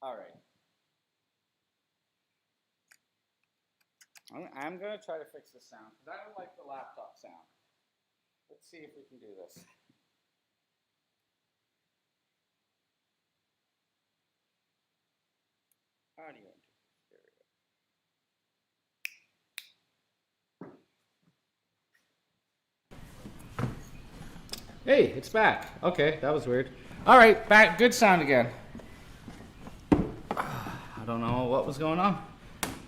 All right. I'm going to try to fix the sound because I don't like the laptop sound. Let's see if we can do this. Audio interface. There we go. Hey, it's back. Okay, that was weird. All right, back. Good sound again. I don't know what was going on.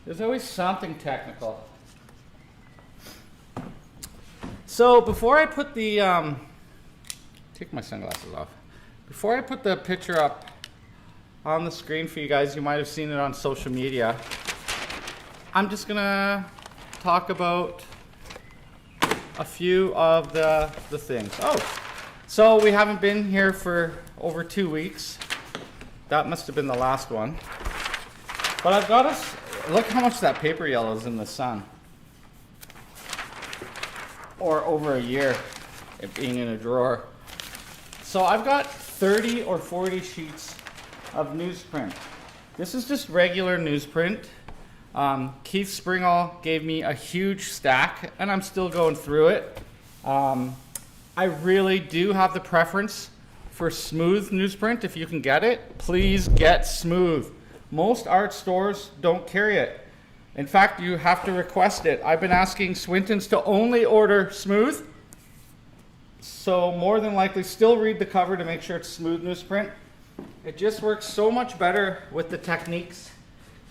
There's always something technical. So before I put the, take my sunglasses off. Before I put the picture up on the screen for you guys, you might have seen it on social media. I'm just gonna talk about a few of the things. Oh, so we haven't been here for over 2 weeks. That must have been the last one. But I've got us, look how much that paper yellow is in the sun. Or over a year, it being in a drawer. So I've got 30 or 40 sheets of newsprint. This is just regular newsprint. Keith Springall gave me a huge stack, and I'm still going through it. I really do have the preference for smooth newsprint. If you can get it, please get smooth. Most art stores don't carry it. In fact, you have to request it. I've been asking Swinton's to only order smooth. So more than likely, still read the cover to make sure it's smooth newsprint. It just works so much better with the techniques.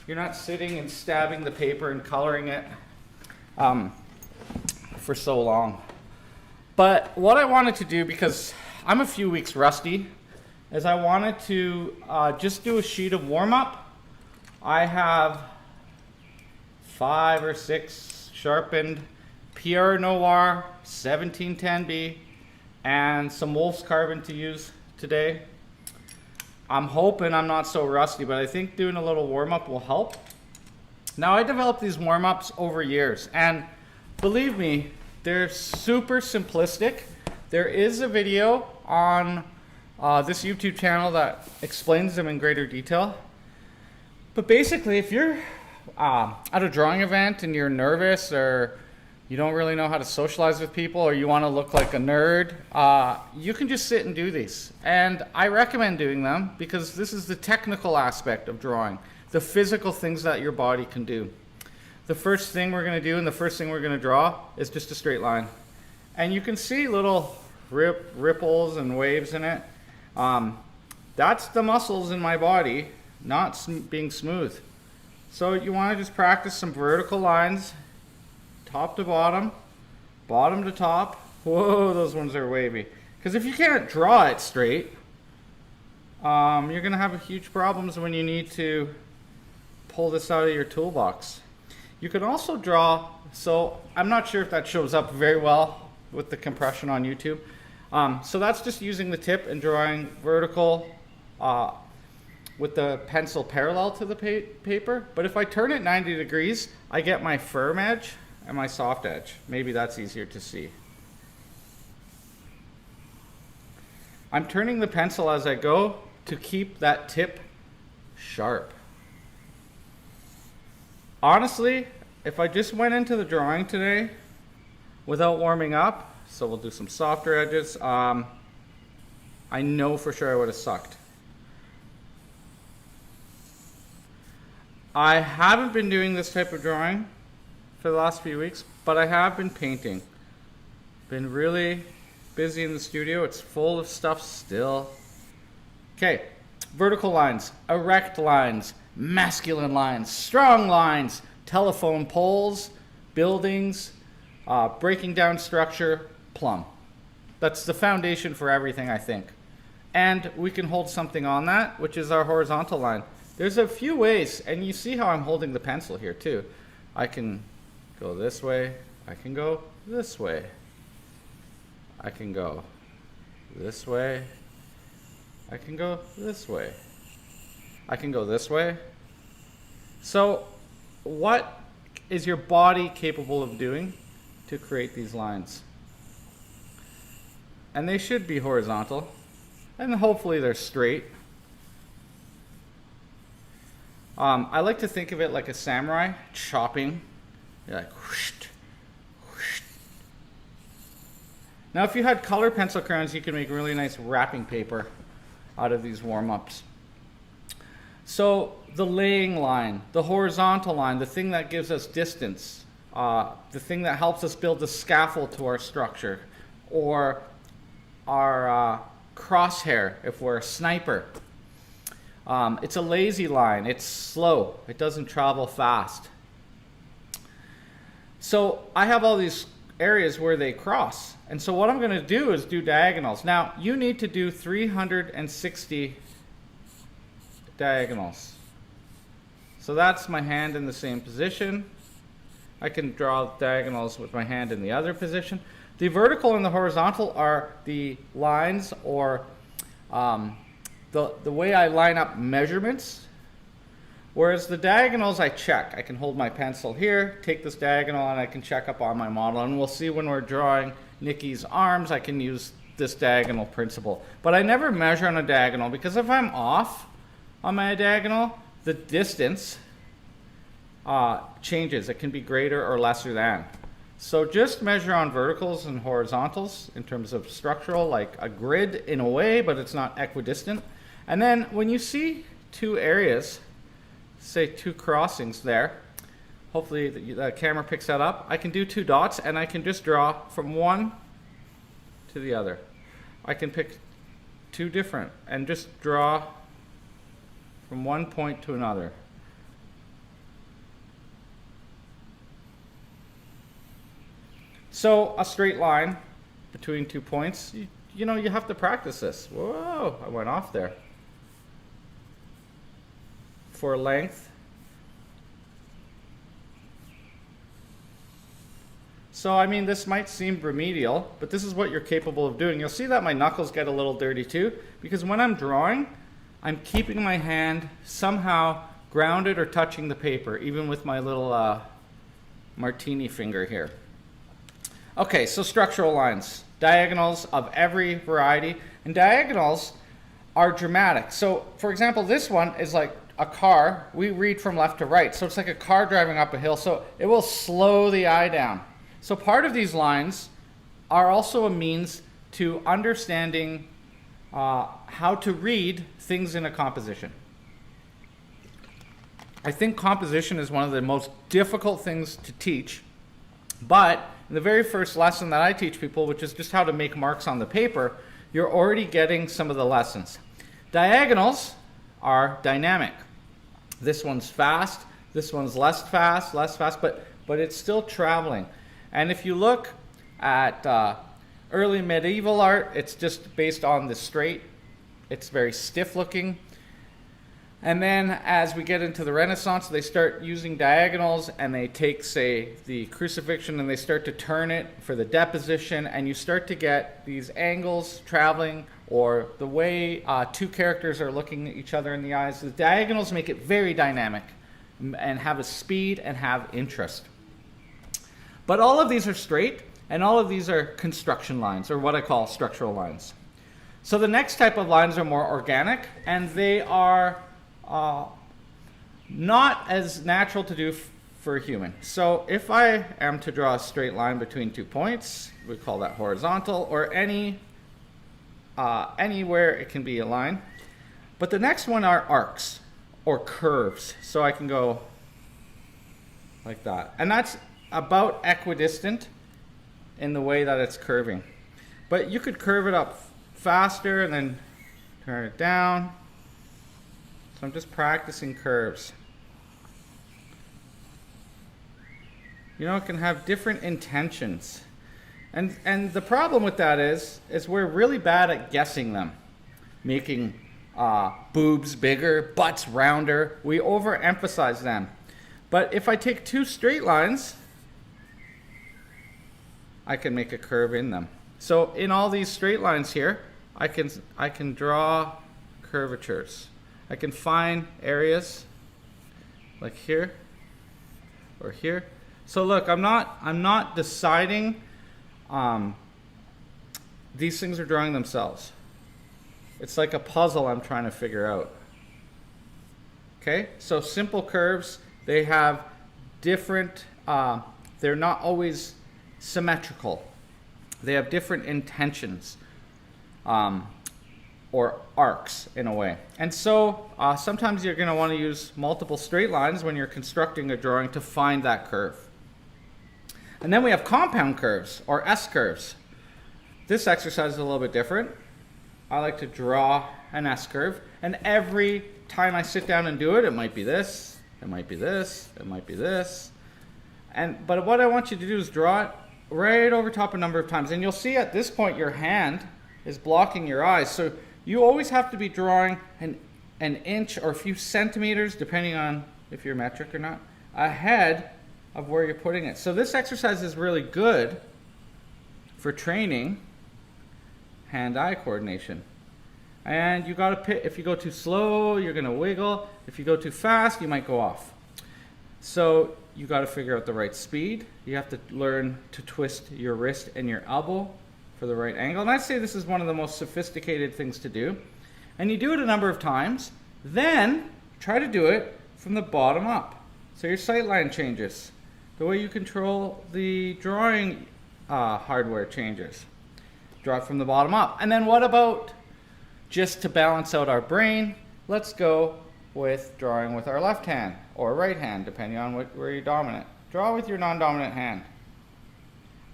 You're not sitting and stabbing the paper and coloring it for so long. But what I wanted to do, because I'm a few weeks rusty, is I wanted to just do a sheet of warm-up. I have 5 or 6 sharpened Pierre Noir 1710B and some Wolf's Carbon to use today. I'm hoping I'm not so rusty, but I think doing a little warm-up will help. Now, I developed these warm-ups over years, and believe me, they're super simplistic. There is a video on this YouTube channel that explains them in greater detail. But basically, if you're at a drawing event and you're nervous, or you don't really know how to socialize with people, or you want to look like a nerd, you can just sit and do these. And I recommend doing them because this is the technical aspect of drawing, the physical things that your body can do. The first thing we're going to do and the first thing we're going to draw is just a straight line. And you can see little ripples and waves in it. That's the muscles in my body not being smooth. So you want to just practice some vertical lines, top to bottom, bottom to top. Whoa, those ones are wavy. Because if you can't draw it straight, you're going to have huge problems when you need to pull this out of your toolbox. You can also draw, so I'm not sure if that shows up very well with the compression on YouTube. So that's just using the tip and drawing vertical with the pencil parallel to the paper. But if I turn it 90 degrees, I get my firm edge and my soft edge. Maybe that's easier to see. I'm turning the pencil as I go to keep that tip sharp. Honestly, if I just went into the drawing today without warming up, so we'll do some softer edges, I know for sure I would have sucked. I haven't been doing this type of drawing for the last few weeks, but I have been painting. Been really busy in the studio. It's full of stuff still. Okay, vertical lines, erect lines, masculine lines, strong lines, telephone poles, buildings, breaking down structure, plumb. That's the foundation for everything, I think. And we can hold something on that, which is our horizontal line. There's a few ways, and you see how I'm holding the pencil here too. I can go this way, I can go this way, I can go this way, I can go this way, I can go this way. So what is your body capable of doing to create these lines? And they should be horizontal, and hopefully they're straight. I like to think of it like a samurai chopping. You're like, whoosh, whoosh. Now, if you had color pencil crayons, you could make really nice wrapping paper out of these warm-ups. So the laying line, the horizontal line, the thing that gives us distance, the thing that helps us build the scaffold to our structure, or our crosshair if we're a sniper. It's a lazy line. It's slow. It doesn't travel fast. So I have all these areas where they cross. And so what I'm going to do is do diagonals. Now, you need to do 360 diagonals. So that's my hand in the same position. I can draw diagonals with my hand in the other position. The vertical and the horizontal are the lines, or the way I line up measurements. Whereas the diagonals I check. I can hold my pencil here, take this diagonal, and I can check up on my model. And we'll see when we're drawing Nikki's arms, I can use this diagonal principle. But I never measure on a diagonal, because if I'm off on my diagonal, the distance changes. It can be greater or lesser than. So just measure on verticals and horizontals in terms of structural, like a grid in a way, but it's not equidistant. And then when you see two areas, say two crossings there, hopefully the camera picks that up, I can do two dots and I can just draw from one to the other. I can pick two different and just draw from one point to another. So a straight line between 2 points, you know, you have to practice this. Whoa, I went off there. For length. So, I mean, this might seem remedial, but this is what you're capable of doing. You'll see that my knuckles get a little dirty too, because when I'm drawing, I'm keeping my hand somehow grounded or touching the paper, even with my little martini finger here. Okay, so structural lines, diagonals of every variety, and diagonals are dramatic. So, for example, this one is like a car. We read from left to right, so it's like a car driving up a hill, so it will slow the eye down. So part of these lines are also a means to understanding how to read things in a composition. I think composition is one of the most difficult things to teach, but in the very first lesson that I teach people, which is just how to make marks on the paper, you're already getting some of the lessons. Diagonals are dynamic. This one's fast, this one's less fast, but it's still traveling. And if you look at early medieval art, it's just based on the straight. It's very stiff looking. And then as we get into the Renaissance, they start using diagonals, and they take, say, the crucifixion, and they start to turn it for the deposition, and you start to get these angles traveling, or the way two characters are looking at each other in the eyes. The diagonals make it very dynamic and have a speed and have interest. But all of these are straight, and all of these are construction lines, or what I call structural lines. So the next type of lines are more organic, and they are not as natural to do for a human. So if I am to draw a straight line between 2 points, we call that horizontal, or anywhere it can be a line. But the next one are arcs or curves. So I can go like that. And that's about equidistant in the way that it's curving. But you could curve it up faster and then turn it down. So I'm just practicing curves. You know, it can have different intentions. And the problem with that is we're really bad at guessing them. Making boobs bigger, butts rounder. We overemphasize them. But if I take two straight lines, I can make a curve in them. So in all these straight lines here, I can draw curvatures. I can find areas like here or here. So look, I'm not deciding. These things are drawing themselves. It's like a puzzle I'm trying to figure out. Okay, so simple curves, they have different, they're not always symmetrical. They have different intentions or arcs in a way. And so sometimes you're going to want to use multiple straight lines when you're constructing a drawing to find that curve. And then we have compound curves or S curves. This exercise is a little bit different. I like to draw an S curve, and every time I sit down and do it, it might be this, it might be this, it might be this. But what I want you to do is draw it right over top a number of times. And you'll see at this point your hand is blocking your eyes. So you always have to be drawing an inch or a few centimeters, depending on if you're metric or not, ahead of where you're putting it. So this exercise is really good for training hand-eye coordination. And you gotta pick, if you go too slow, you're gonna wiggle. If you go too fast, you might go off. So you gotta figure out the right speed. You have to learn to twist your wrist and your elbow for the right angle. And I'd say this is one of the most sophisticated things to do. And you do it a number of times, then try to do it from the bottom up. So your sight line changes. The way you control the drawing hardware changes. Draw it from the bottom up. And then what about, just to balance out our brain, let's go with drawing with our left hand or right hand, depending on where you're dominant. Draw with your non-dominant hand.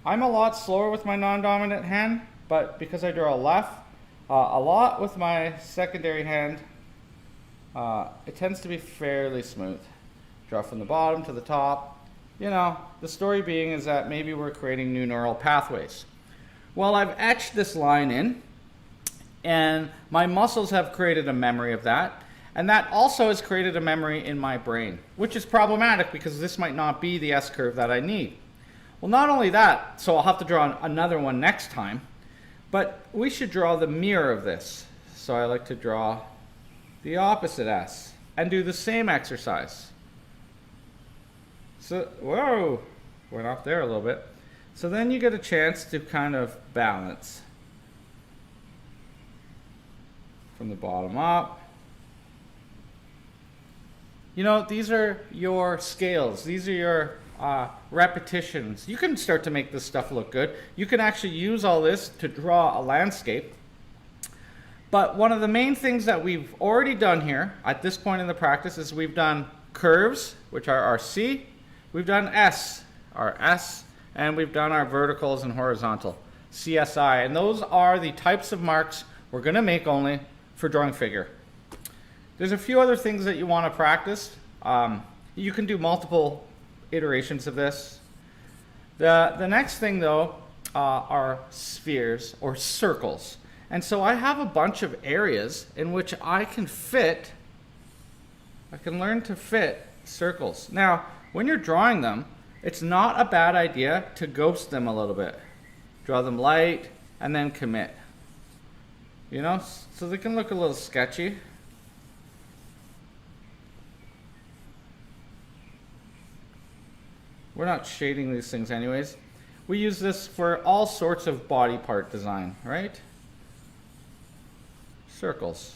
I'm a lot slower with my non-dominant hand, but because I draw left a lot with my secondary hand, it tends to be fairly smooth. Draw from the bottom to the top. You know, the story being is that maybe we're creating new neural pathways. Well, I've etched this line in, and my muscles have created a memory of that, and that also has created a memory in my brain, which is problematic because this might not be the S curve that I need. Well, not only that, so I'll have to draw another one next time, but we should draw the mirror of this. So I like to draw the opposite S and do the same exercise. So, whoa, went off there a little bit. So then you get a chance to kind of balance from the bottom up. You know, these are your scales. These are your repetitions. You can start to make this stuff look good. You can actually use all this to draw a landscape. But one of the main things that we've already done here at this point in the practice is we've done curves, which are our C. We've done S, our S. And we've done our verticals and horizontal, CSI. And those are the types of marks we're going to make only for drawing figure. There's a few other things that you want to practice. You can do multiple iterations of this. The next thing, though, are spheres or circles. And so I have a bunch of areas in which I can learn to fit circles. Now, when you're drawing them, it's not a bad idea to ghost them a little bit. Draw them light and then commit. You know, so they can look a little sketchy. We're not shading these things anyways. We use this for all sorts of body part design, right? Circles.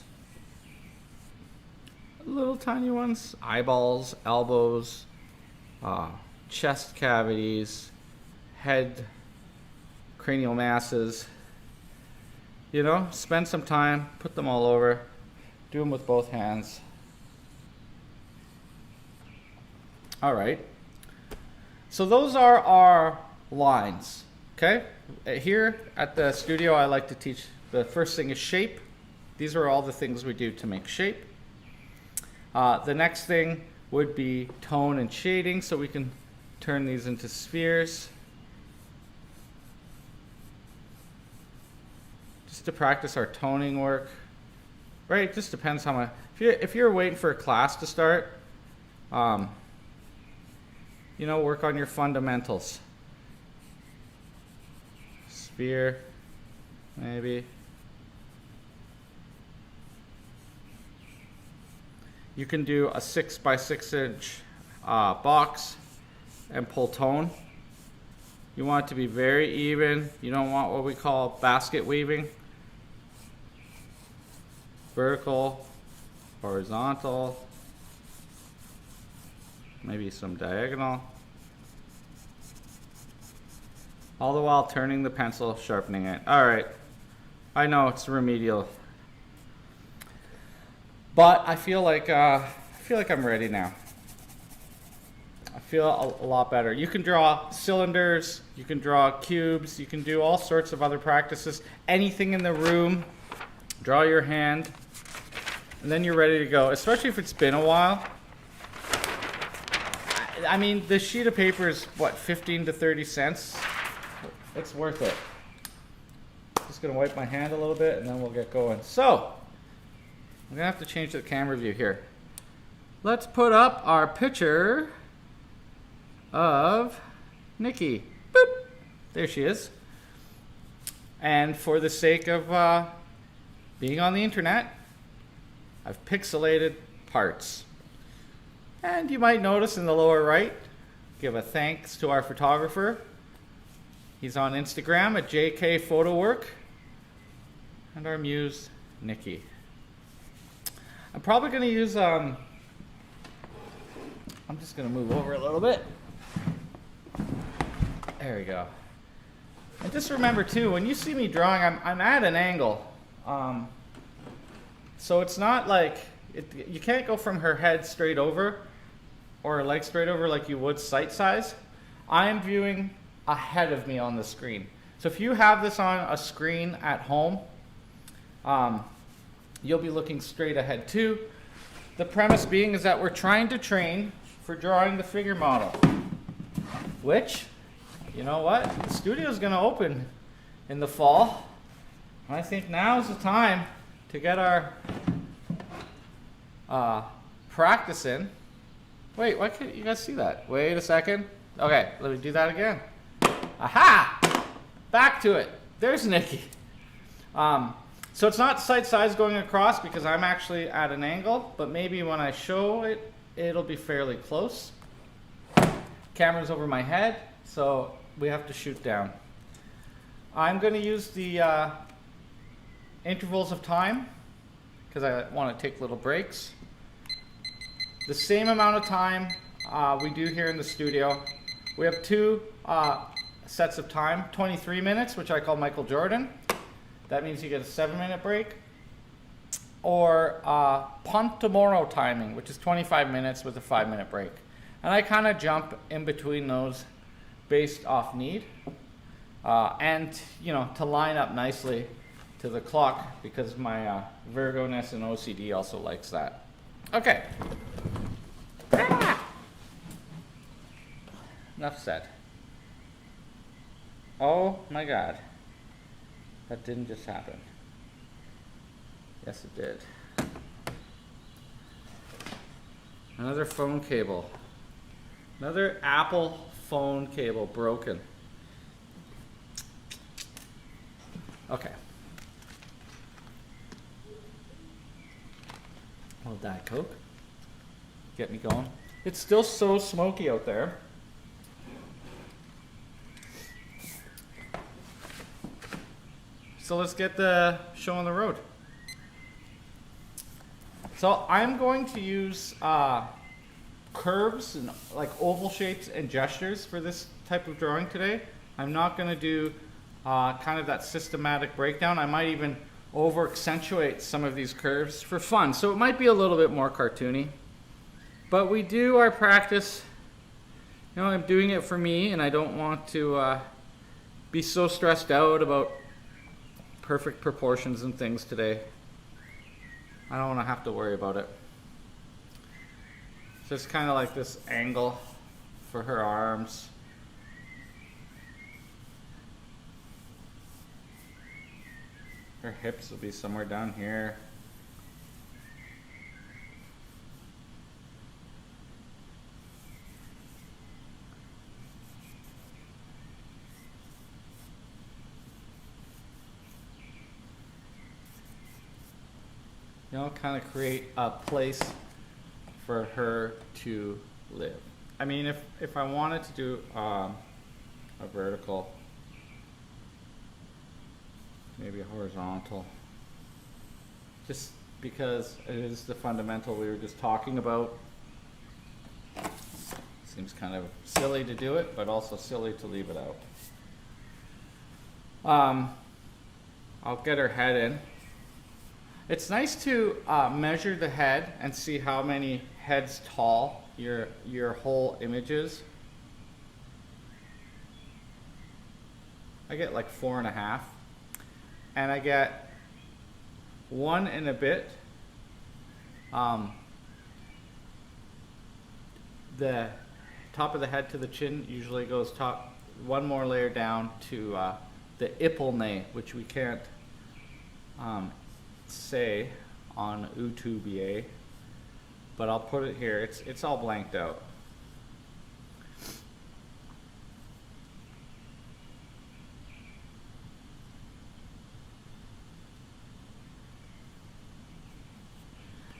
Little tiny ones, eyeballs, elbows, chest cavities, head, cranial masses. You know, spend some time, put them all over, do them with both hands. All right. So those are our lines, okay? Here at the studio, I like to teach, the first thing is shape. These are all the things we do to make shape. The next thing would be tone and shading, so we can turn these into spheres. Just to practice our toning work, right? It just depends how much. If you're waiting for a class to start, you know, work on your fundamentals. Sphere, maybe. You can do a 6 by 6 inch box and pull tone. You want it to be very even. You don't want what we call basket weaving. Vertical, horizontal, maybe some diagonal. All the while turning the pencil, sharpening it. All right, I know it's remedial, but I feel like I'm ready now. I feel a lot better. You can draw cylinders, you can draw cubes, you can do all sorts of other practices. Anything in the room, draw your hand, and then you're ready to go, especially if it's been a while. I mean, the sheet of paper is, what, 15 to 30 cents? It's worth it. Just gonna wipe my hand a little bit and then we'll get going. So, I'm gonna have to change the camera view here. Let's put up our picture of Nikki. Boop. There she is. And for the sake of being on the internet, I've pixelated parts. And you might notice in the lower right, give a thanks to our photographer. He's on Instagram at JK Photowork. And our muse, Nikki. I'm probably going to use, I'm just going to move over a little bit. There we go. And just remember too, when you see me drawing, I'm at an angle. So it's not like, you can't go from her head straight over or her leg straight over like you would sight size. I am viewing ahead of me on the screen. So if you have this on a screen at home, you'll be looking straight ahead too. The premise being is that we're trying to train for drawing the figure model, which, you know what, the studio is going to open in the fall. I think now is the time to get our practice in. Wait, why can't you guys see that? Wait a second. Okay, let me do that again. Aha! Back to it. There's Nikki. So it's not sight size going across because I'm actually at an angle, but maybe when I show it, it'll be fairly close. Camera's over my head, so we have to shoot down. I'm going to use the intervals of time because I want to take little breaks. The same amount of time we do here in the studio. We have two sets of time, 23 minutes, which I call Michael Jordan. That means you get a 7-minute break. Or punt tomorrow timing, which is 25 minutes with a 5-minute break. And I kind of jump in between those based off need. And, you know, to line up nicely to the clock because my Virgo-ness and OCD also likes that. Okay. Enough said. Oh my God. That didn't just happen. Yes, it did. Another phone cable. Another Apple phone cable broken. Okay. A little Diet Coke. Get me going. It's still so smoky out there. So let's get the show on the road. So I'm going to use curves and like oval shapes and gestures for this type of drawing today. I'm not going to do kind of that systematic breakdown. I might even over accentuate some of these curves for fun. So it might be a little bit more cartoony. But we do our practice. You know, I'm doing it for me and I don't want to be so stressed out about perfect proportions and things today. I don't want to have to worry about it. Just kind of like this angle for her arms. Her hips will be somewhere down here. You know, kind of create a place for her to live. I mean, if I wanted to do a vertical, maybe a horizontal, just because it is the fundamental we were just talking about. Seems kind of silly to do it, but also silly to leave it out. I'll get her head in. It's nice to measure the head and see how many heads tall your whole image is. I get like 4.5, and I get 1 and a bit. The top of the head to the chin usually goes top, 1 more layer down to the Atelier, which we can't say on YouTube, but I'll put it here. It's all blanked out.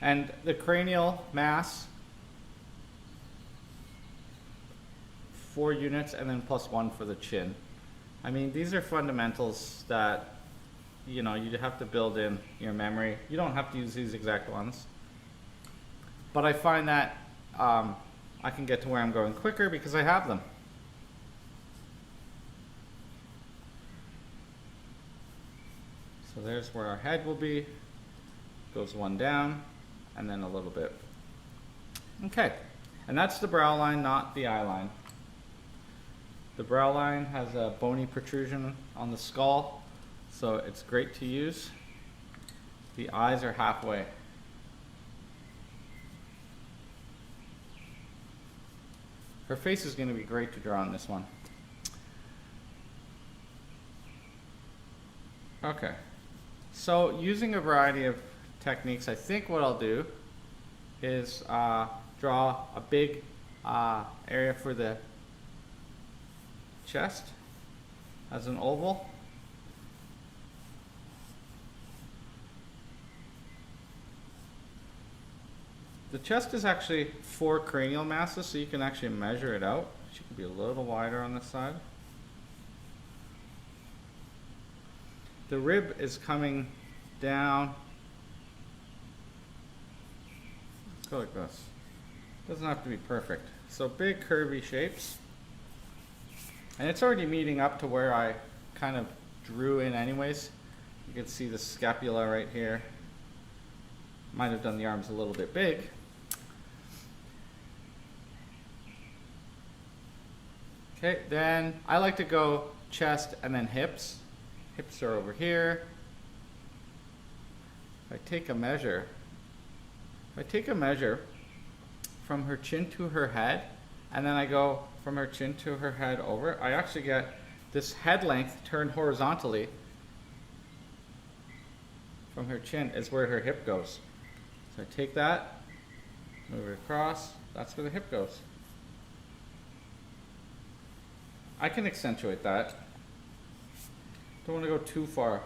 And the cranial mass, 4 units, and then +1 for the chin. I mean, these are fundamentals that, you know, you have to build in your memory. You don't have to use these exact ones. But I find that I can get to where I'm going quicker because I have them. So there's where our head will be. Goes 1 down, and then a little bit. Okay, and that's the brow line, not the eye line. The brow line has a bony protrusion on the skull, so it's great to use. The eyes are halfway. Her face is going to be great to draw on this one. Okay, so using a variety of techniques, I think what I'll do is draw a big area for the chest as an oval. The chest is actually 4 cranial masses, so you can actually measure it out. She could be a little wider on this side. The rib is coming down. Let's go like this. Doesn't have to be perfect. So big curvy shapes. And it's already meeting up to where I kind of drew in anyways. You can see the scapula right here. Might have done the arms a little bit big. Okay, then I like to go chest and then hips. Hips are over here. If I take a measure from her chin to her head, and then I go from her chin to her head over, I actually get this head length turned horizontally. From her chin is where her hip goes. So I take that, move it across, that's where the hip goes. I can accentuate that. Don't want to go too far.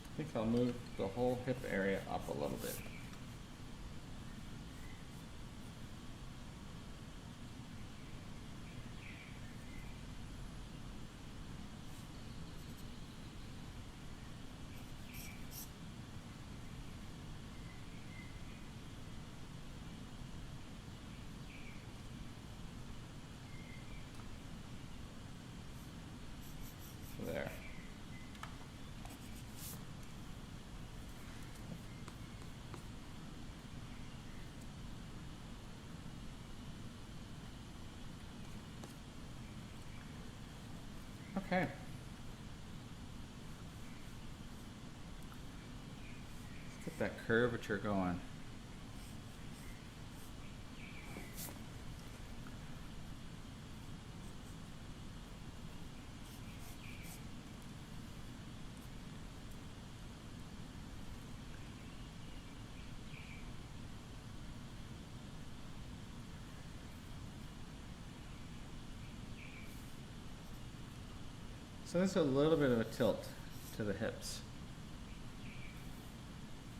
I think I'll move the whole hip area up a little bit. There. Okay. Let's get that curvature going. So there's a little bit of a tilt to the hips.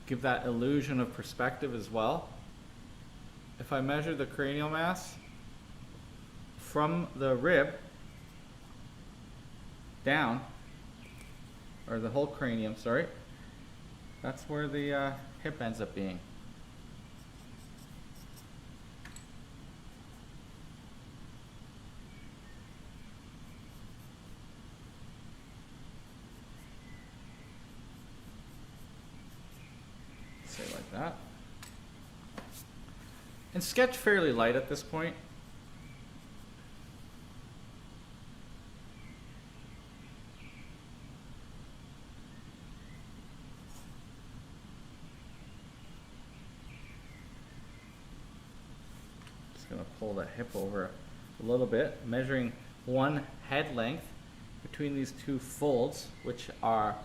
Give that illusion of perspective as well. If I measure the cranial mass from the rib down, or the whole cranium, sorry, that's where the hip ends up being. Say like that. And sketch fairly light at this point. Just going to pull that hip over a little bit, measuring one head length between these two folds, which are,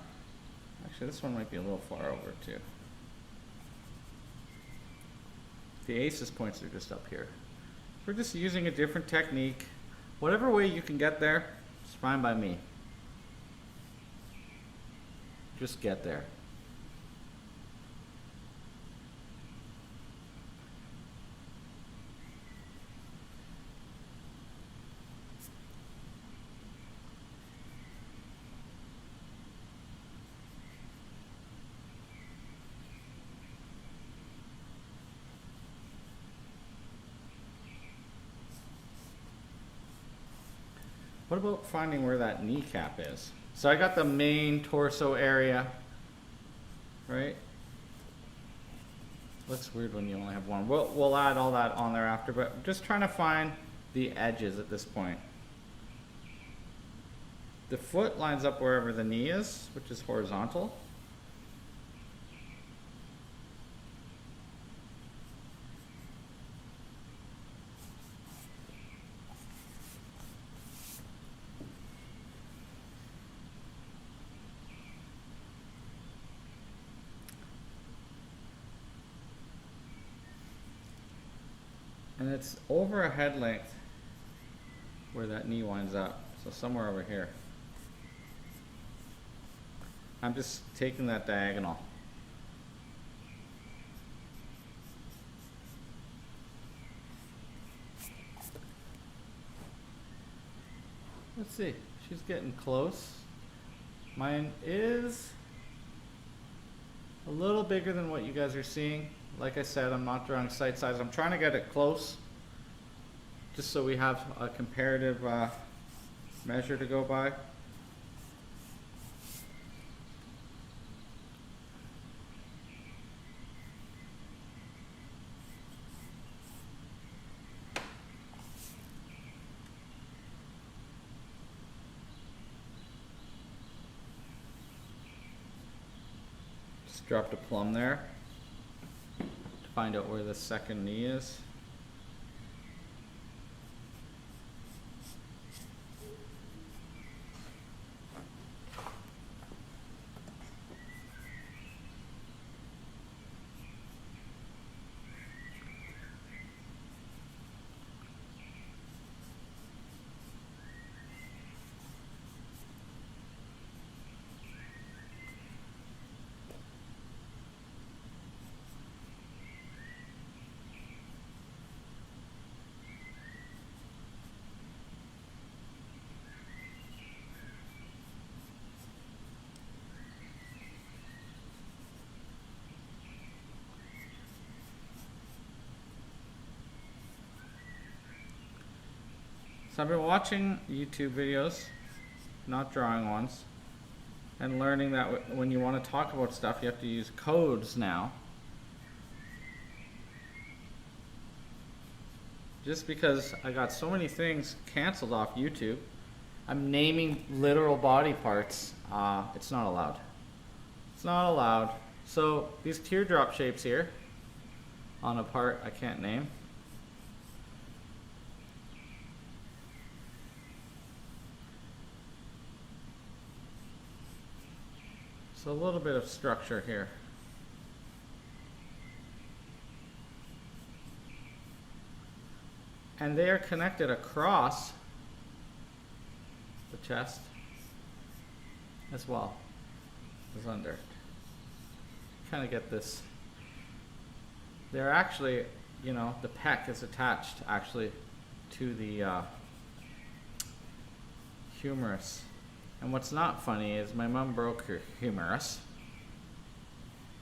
actually this one might be a little far over too. The aces points are just up here. We're just using a different technique. Whatever way you can get there, it's fine by me. Just get there. What about finding where that kneecap is? So I got the main torso area, right? Looks weird when you only have one. We'll add all that on there after, but I'm just trying to find the edges at this point. The foot lines up wherever the knee is, which is horizontal. And it's over a head length where that knee winds up, so somewhere over here. I'm just taking that diagonal. Let's see, she's getting close. Mine is a little bigger than what you guys are seeing. Like I said, I'm not drawing sight size. I'm trying to get it close, just so we have a comparative measure to go by. Just dropped a plumb there. Find out where the second knee is. So I've been watching YouTube videos, not drawing ones, and learning that when you want to talk about stuff, you have to use codes now. Just because I got so many things canceled off YouTube, I'm naming literal body parts. It's not allowed. It's not allowed. So these teardrop shapes here on a part I can't name. So a little bit of structure here. And they are connected across the chest as well as under. Kind of get this. They're actually, you know, the pec is attached actually to the humerus. And what's not funny is my mom broke her humerus.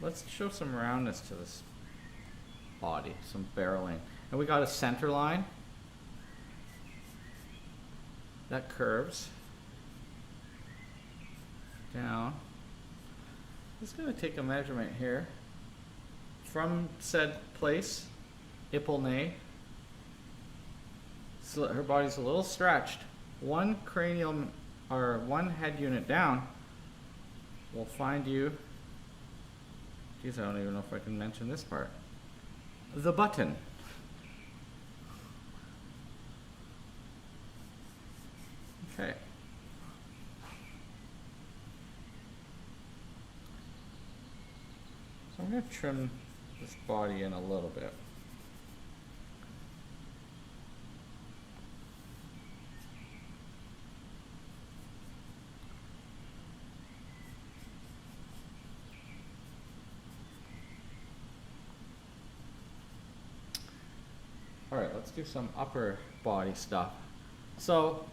Let's show some roundness to this body, some barreling. And we got a center line that curves down. I'm just going to take a measurement here from said place, Ipelnay. So her body's a little stretched. One cranial or one head unit down will find you. Geez, I don't even know if I can mention this part. The button. Okay. So I'm going to trim this body in a little bit. Alright, let's do some upper body stuff. So,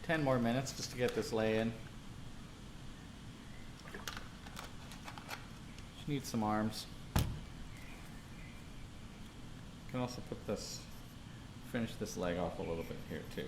10 more minutes just to get this lay in. Just need some arms. Can also put this, finish this leg off a little bit here too.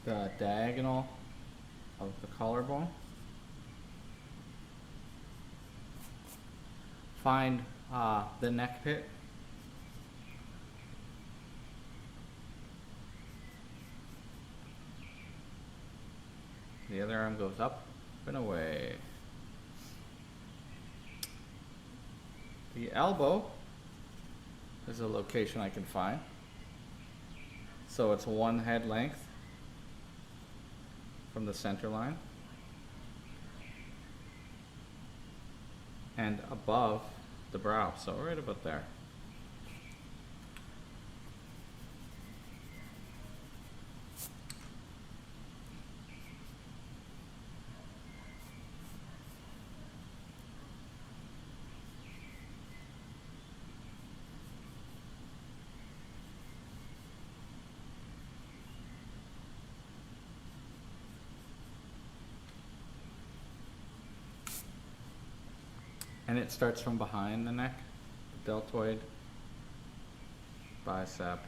The diagonal of the collarbone. Find the neck pit. The other arm goes up and away. The elbow is a location I can find. So it's one head length from the center line and above the brow, so right about there. And it starts from behind the neck, the deltoid, bicep.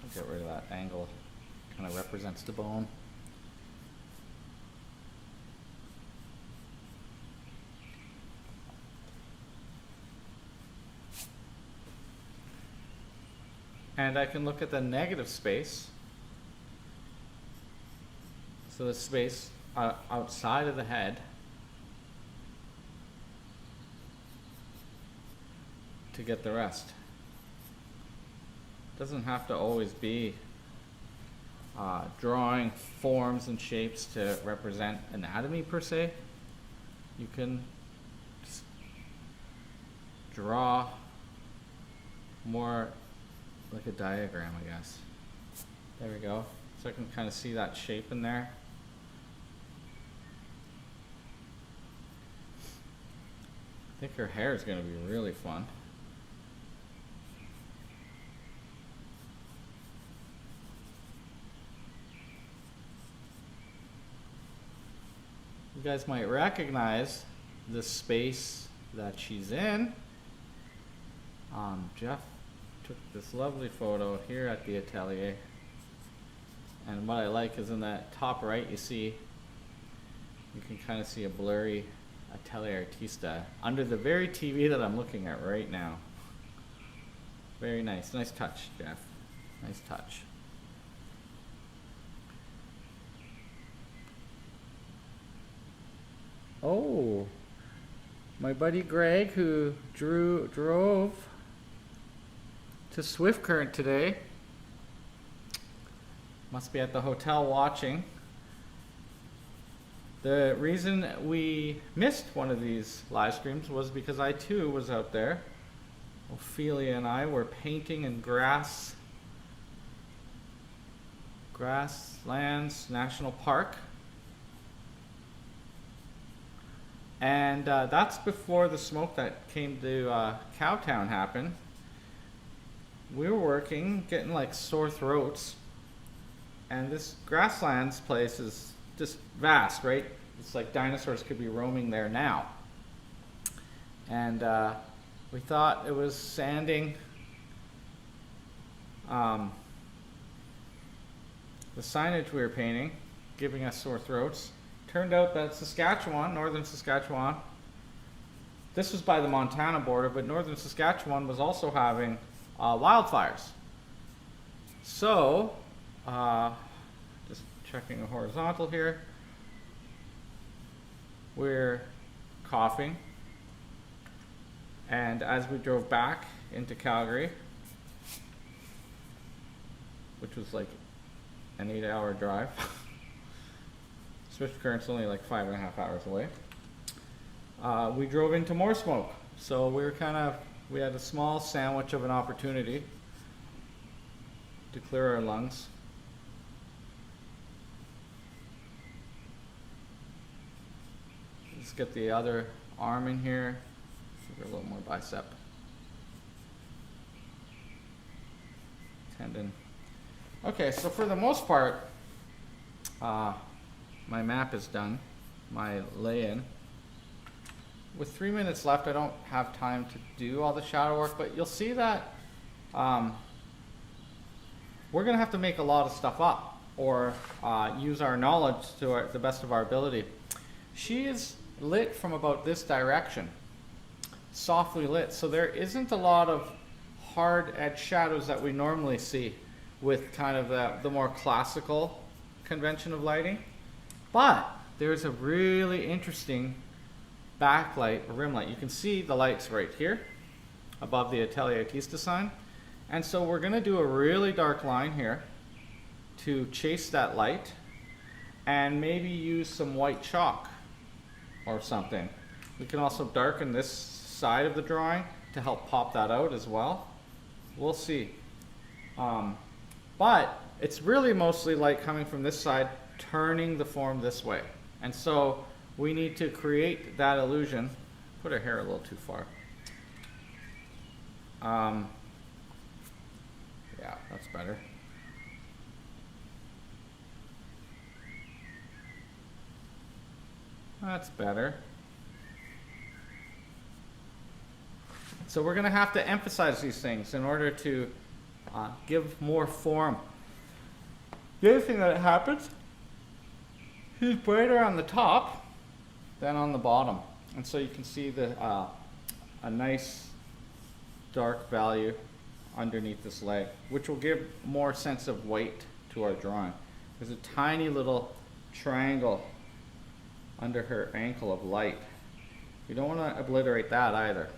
I'll get rid of that angle, kind of represents the bone. And I can look at the negative space. So the space outside of the head to get the rest. Doesn't have to always be drawing forms and shapes to represent anatomy per se. You can just draw more like a diagram, I guess. There we go. So I can kind of see that shape in there. I think her hair is going to be really fun. You guys might recognize the space that she's in. Geoff took this lovely photo here at the Atelier. And what I like is in that top right, you see, you can kind of see a blurry Atelier Artista under the very TV that I'm looking at right now. Very nice. Nice touch, Geoff. Nice touch. Oh, my buddy Greg, who drove to Swift Current today, must be at the hotel watching. The reason we missed one of these live streams was because I too was out there. Ophelia and I were painting in Grasslands National Park. And that's before the smoke that came to Cowtown happened. We were working, getting like sore throats. And this Grasslands place is just vast, right? It's like dinosaurs could be roaming there now. And we thought it was sanding the signage we were painting, giving us sore throats. Turned out that Saskatchewan, northern Saskatchewan, this was by the Montana border, but northern Saskatchewan was also having wildfires. So, just checking a horizontal here, we're coughing, and as we drove back into Calgary, which was like an 8-hour drive, Swift Current's only like 5.5 hours away, we drove into more smoke. So we had a small sandwich of an opportunity to clear our lungs. Let's get the other arm in here. Give her a little more bicep. Tendon. Okay, so for the most part, my map is done, my lay-in. With 3 minutes left, I don't have time to do all the shadow work, but you'll see that we're gonna have to make a lot of stuff up or use our knowledge to the best of our ability. She is lit from about this direction, softly lit, so there isn't a lot of hard edge shadows that we normally see with kind of the more classical convention of lighting. But there's a really interesting backlight, or rim light. You can see the lights right here above the Atelier Artista sign. And so we're going to do a really dark line here to chase that light and maybe use some white chalk or something. We can also darken this side of the drawing to help pop that out as well. We'll see. But it's really mostly light coming from this side, turning the form this way. And so we need to create that illusion. Put her hair a little too far. Yeah, that's better. That's better. So we're going to have to emphasize these things in order to give more form. The other thing that happens, he's brighter on the top than on the bottom. And so you can see a nice dark value underneath this leg, which will give more sense of weight to our drawing. There's a tiny little triangle under her ankle of light. You don't want to obliterate that either.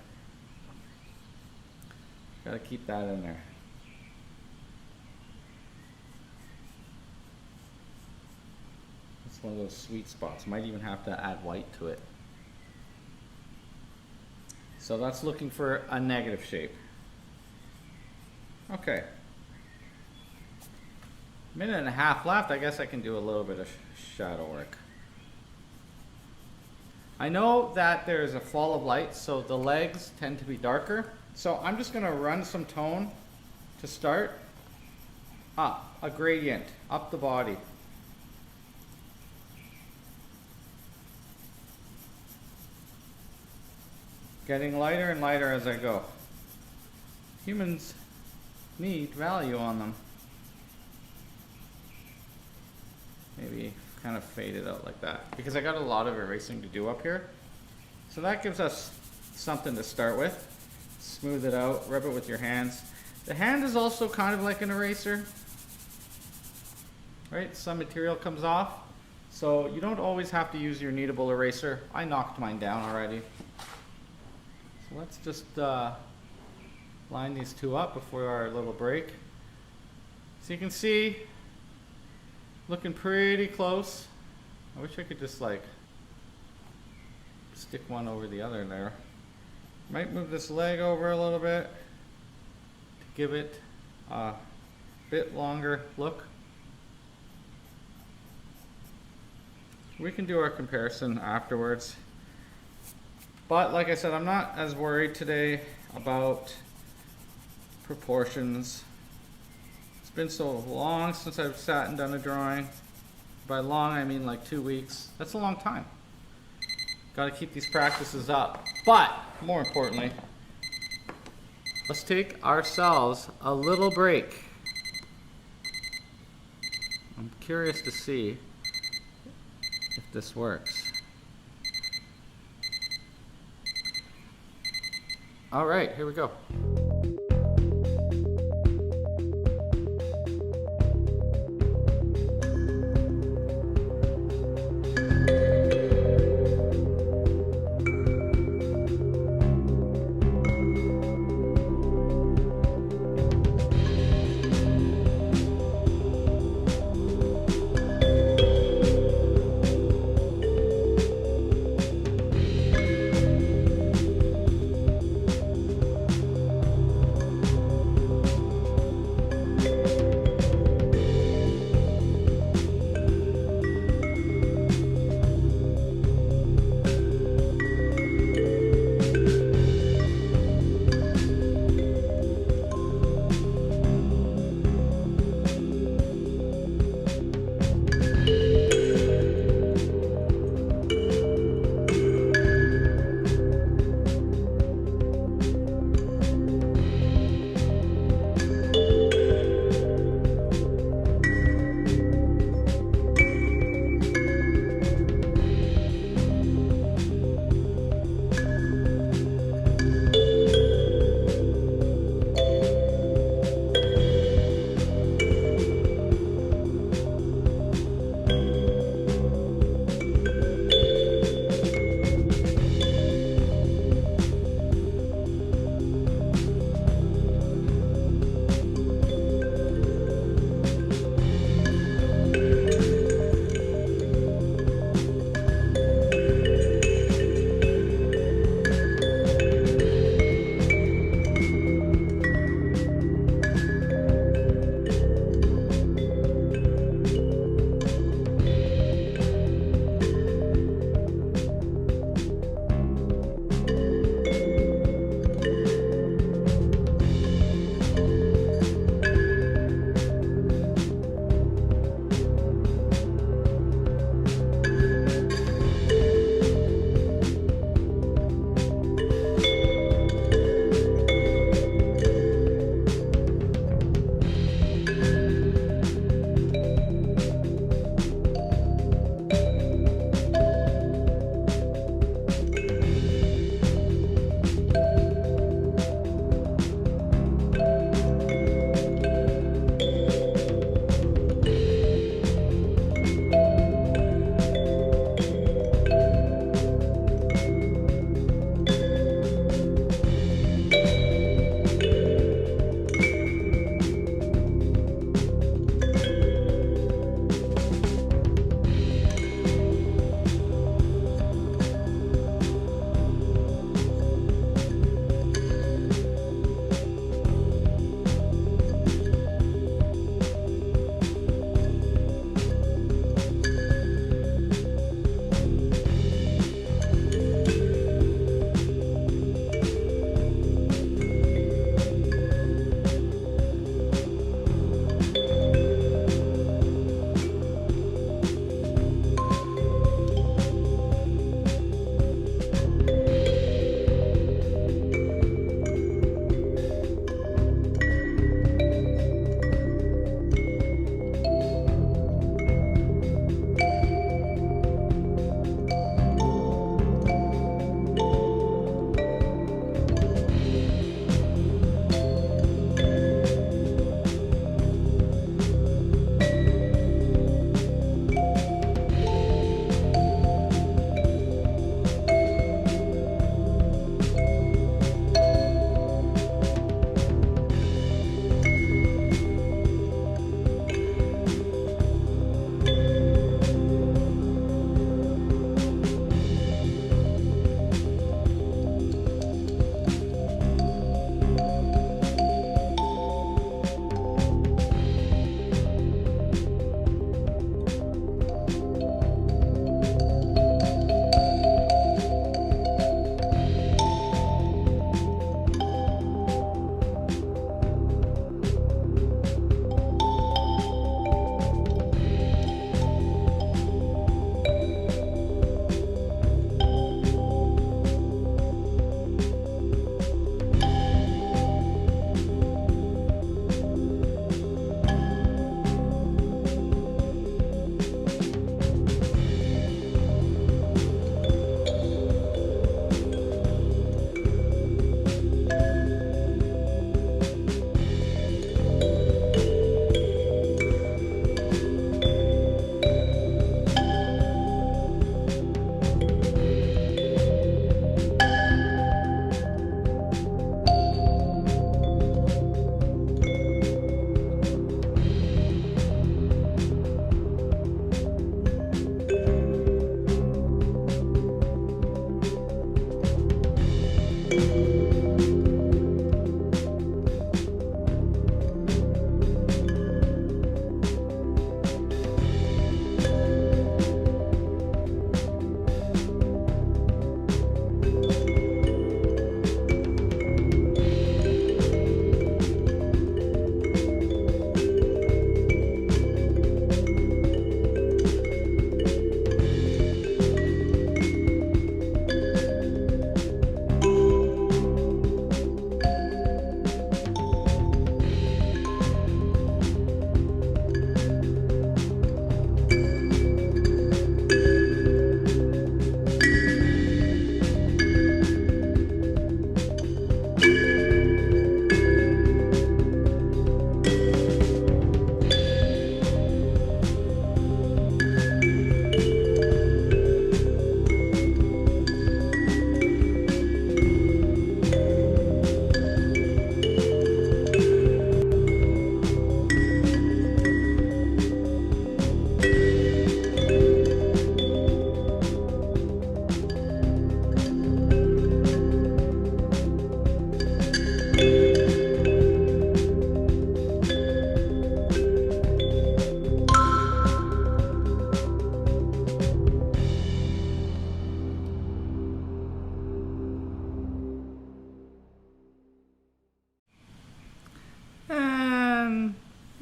Got to keep that in there. It's one of those sweet spots. Might even have to add white to it. So that's looking for a negative shape. Okay, Minute and a half left. I guess I can do a little bit of shadow work. I know that there's a fall of light, so the legs tend to be darker. So I'm just gonna run some tone to start. Up, a gradient, up the body. Getting lighter and lighter as I go. Humans need value on them. Maybe kind of fade it out like that, because I got a lot of erasing to do up here. So that gives us something to start with. Smooth it out, rub it with your hands. The hand is also kind of like an eraser, right? Some material comes off, so you don't always have to use your kneadable eraser. I knocked mine down already. So let's just line these two up before our little break. So you can see, looking pretty close. I wish I could just like stick one over the other there. Might move this leg over a little bit to give it a bit longer look. We can do our comparison afterwards. But like I said, I'm not as worried today about proportions. It's been so long since I've sat and done a drawing. By long, I mean like 2 weeks. That's a long time. Got to keep these practices up. But more importantly, let's take ourselves a little break. I'm curious to see if this works. All right, here we go.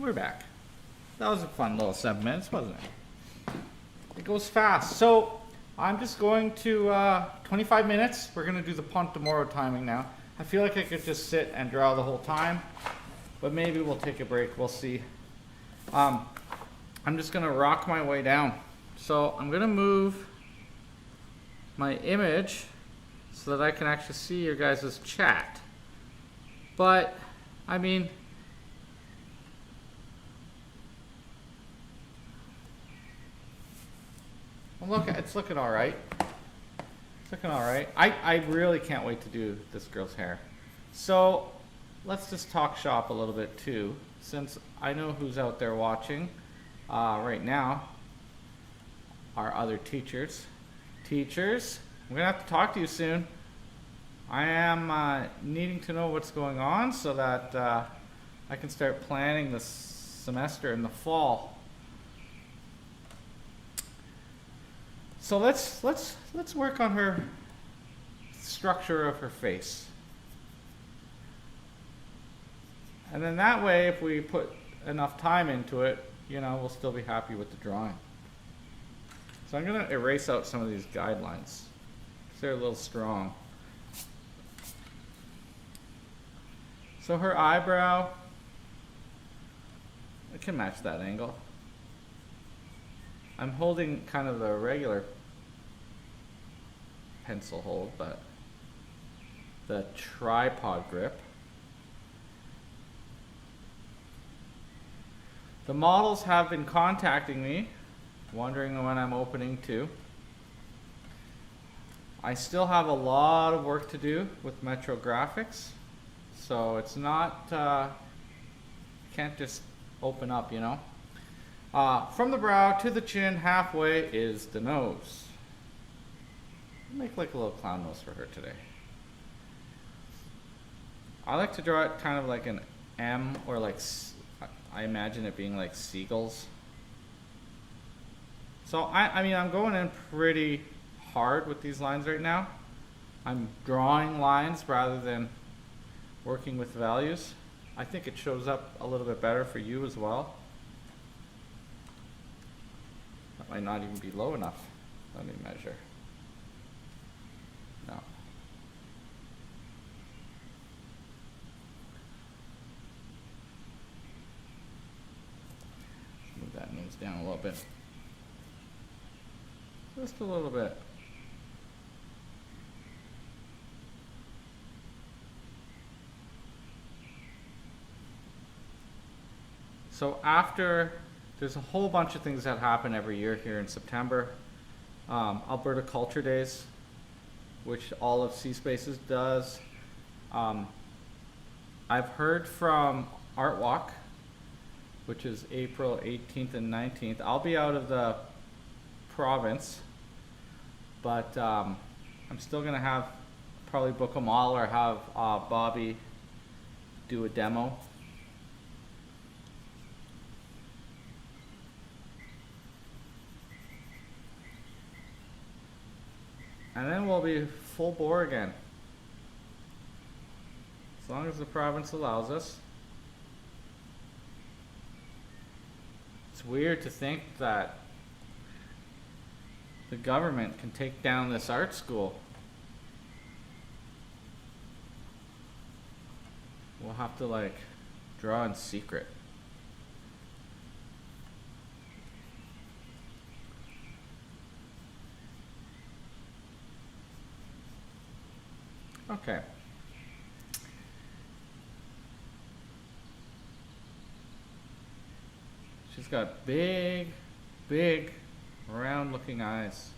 we're back. That was a fun little 7 minutes, wasn't it? It goes fast. So I'm just going to 25 minutes. We're going to do the Ponte de Moro timing now. I feel like I could just sit and draw the whole time, but maybe we'll take a break. We'll see. I'm just going to rock my way down. So I'm going to move my image so that I can actually see your guys' chat. But, I mean, well, look, it's looking all right. It's looking all right. I really can't wait to do this girl's hair. So let's just talk shop a little bit too, since I know who's out there watching right now. Our other teachers. Teachers, I'm gonna have to talk to you soon. I am needing to know what's going on so that I can start planning the semester in the fall. So let's work on her structure of her face. And then that way, if we put enough time into it, you know, we'll still be happy with the drawing. So I'm going to erase out some of these guidelines because they're a little strong. So her eyebrow, I can match that angle. I'm holding kind of the regular pencil hold, but the tripod grip. The models have been contacting me, wondering when I'm opening too. I still have a lot of work to do with Metro Graphics, so it's not, can't just open up, you know. From the brow to the chin, halfway is the nose. Make like a little clown nose for her today. I like to draw it kind of like an M, or like, I imagine it being like seagulls. So I mean, I'm going in pretty hard with these lines right now. I'm drawing lines rather than working with values. I think it shows up a little bit better for you as well. That might not even be low enough. Let me measure. No. Move that nose down a little bit. Just a little bit. So after, there's a whole bunch of things that happen every year here in September. Alberta Culture Days, which all of C-Spaces does. I've heard from Art Walk, which is April 18th and 19th. I'll be out of the province, but I'm still gonna have, probably book them all or have Bobby do a demo. And then we'll be full bore again, as long as the province allows us. It's weird to think that the government can take down this art school. We'll have to like draw in secret. Okay. She's got big, big, round looking eyes.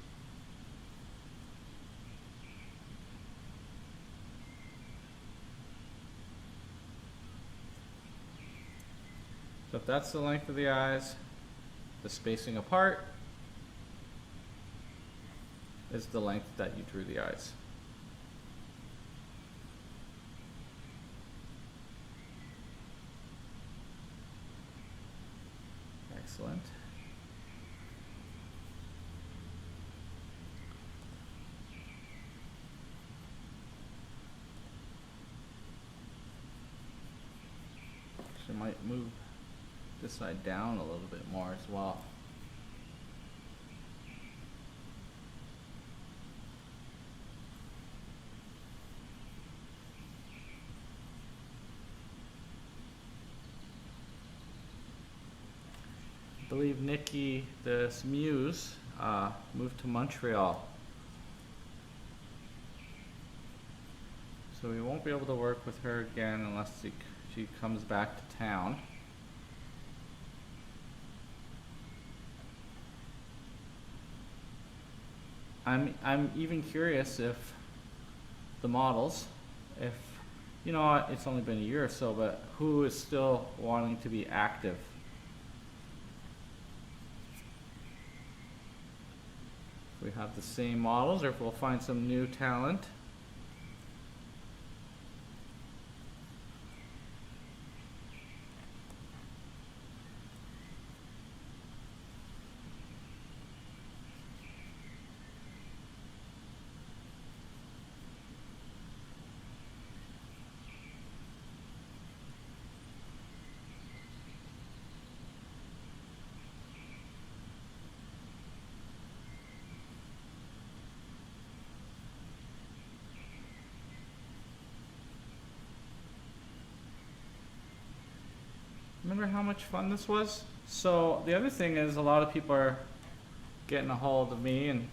So if that's the length of the eyes, the spacing apart is the length that you drew the eyes. Excellent. She might move this side down a little bit more as well. I believe Nikki, this muse, moved to Montreal. So we won't be able to work with her again unless she comes back to town. I'm even curious if the models, if, you know, it's only been a year or so, but who is still wanting to be active? If we have the same models, or if we'll find some new talent. Remember how much fun this was? So the other thing is, a lot of people are getting a hold of me, and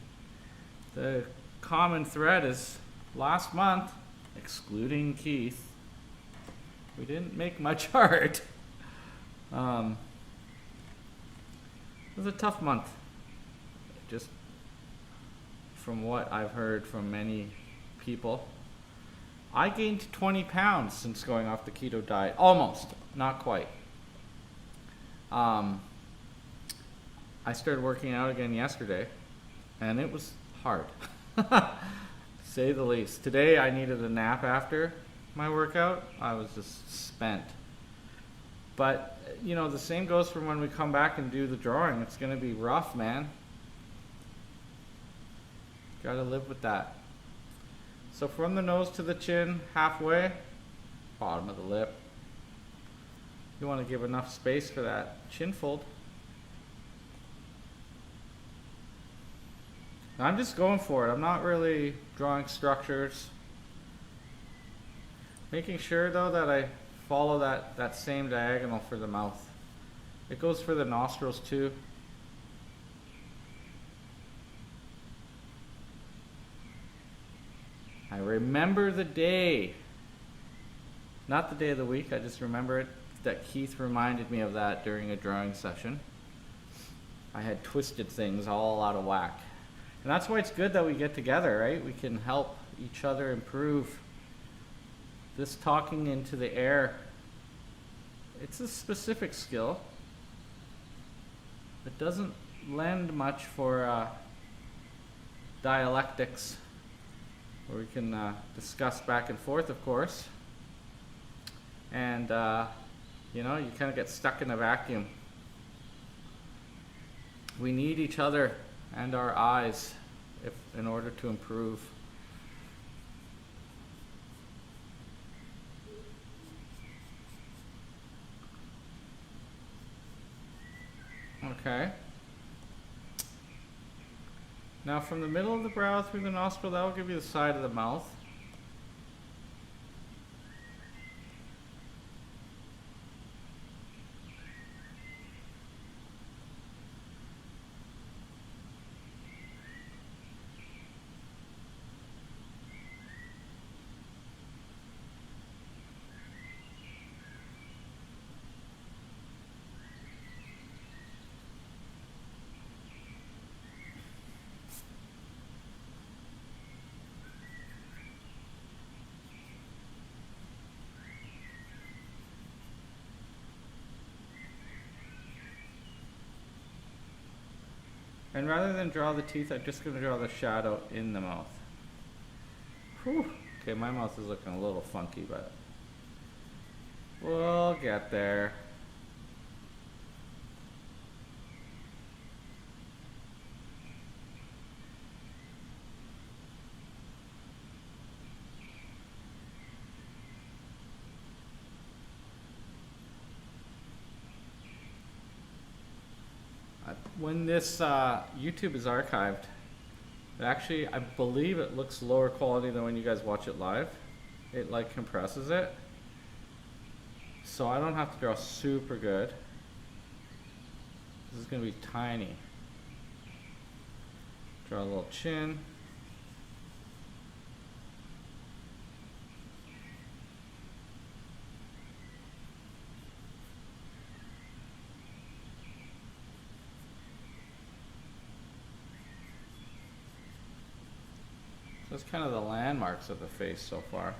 the common thread is last month, excluding Keith, we didn't make much art. It was a tough month, just from what I've heard from many people. I gained 20 pounds since going off the keto diet. Almost, not quite. I started working out again yesterday, and it was hard, to say the least. Today I needed a nap after my workout. I was just spent. But, you know, the same goes for when we come back and do the drawing. It's going to be rough, man. Gotta live with that. So from the nose to the chin, halfway, bottom of the lip. You want to give enough space for that chin fold. Now I'm just going for it. I'm not really drawing structures. Making sure though that I follow that same diagonal for the mouth. It goes for the nostrils too. I remember the day, not the day of the week, I just remember it, that Keith reminded me of that during a drawing session. I had twisted things all out of whack. And that's why it's good that we get together, right? We can help each other improve. This talking into the air, it's a specific skill. It doesn't lend much for dialectics, where we can discuss back and forth, of course. And, you know, you kind of get stuck in a vacuum. We need each other and our eyes in order to improve. Okay. Now from the middle of the brow through the nostril, that will give you the side of the mouth. And rather than draw the teeth, I'm just going to draw the shadow in the mouth. Whew. Okay, my mouth is looking a little funky, but we'll get there. when this YouTube is archived, actually, I believe it looks lower quality than when you guys watch it live. It like compresses it. So I don't have to draw super good. This is gonna be tiny. Draw a little chin. So that's kind of the landmarks of the face so far.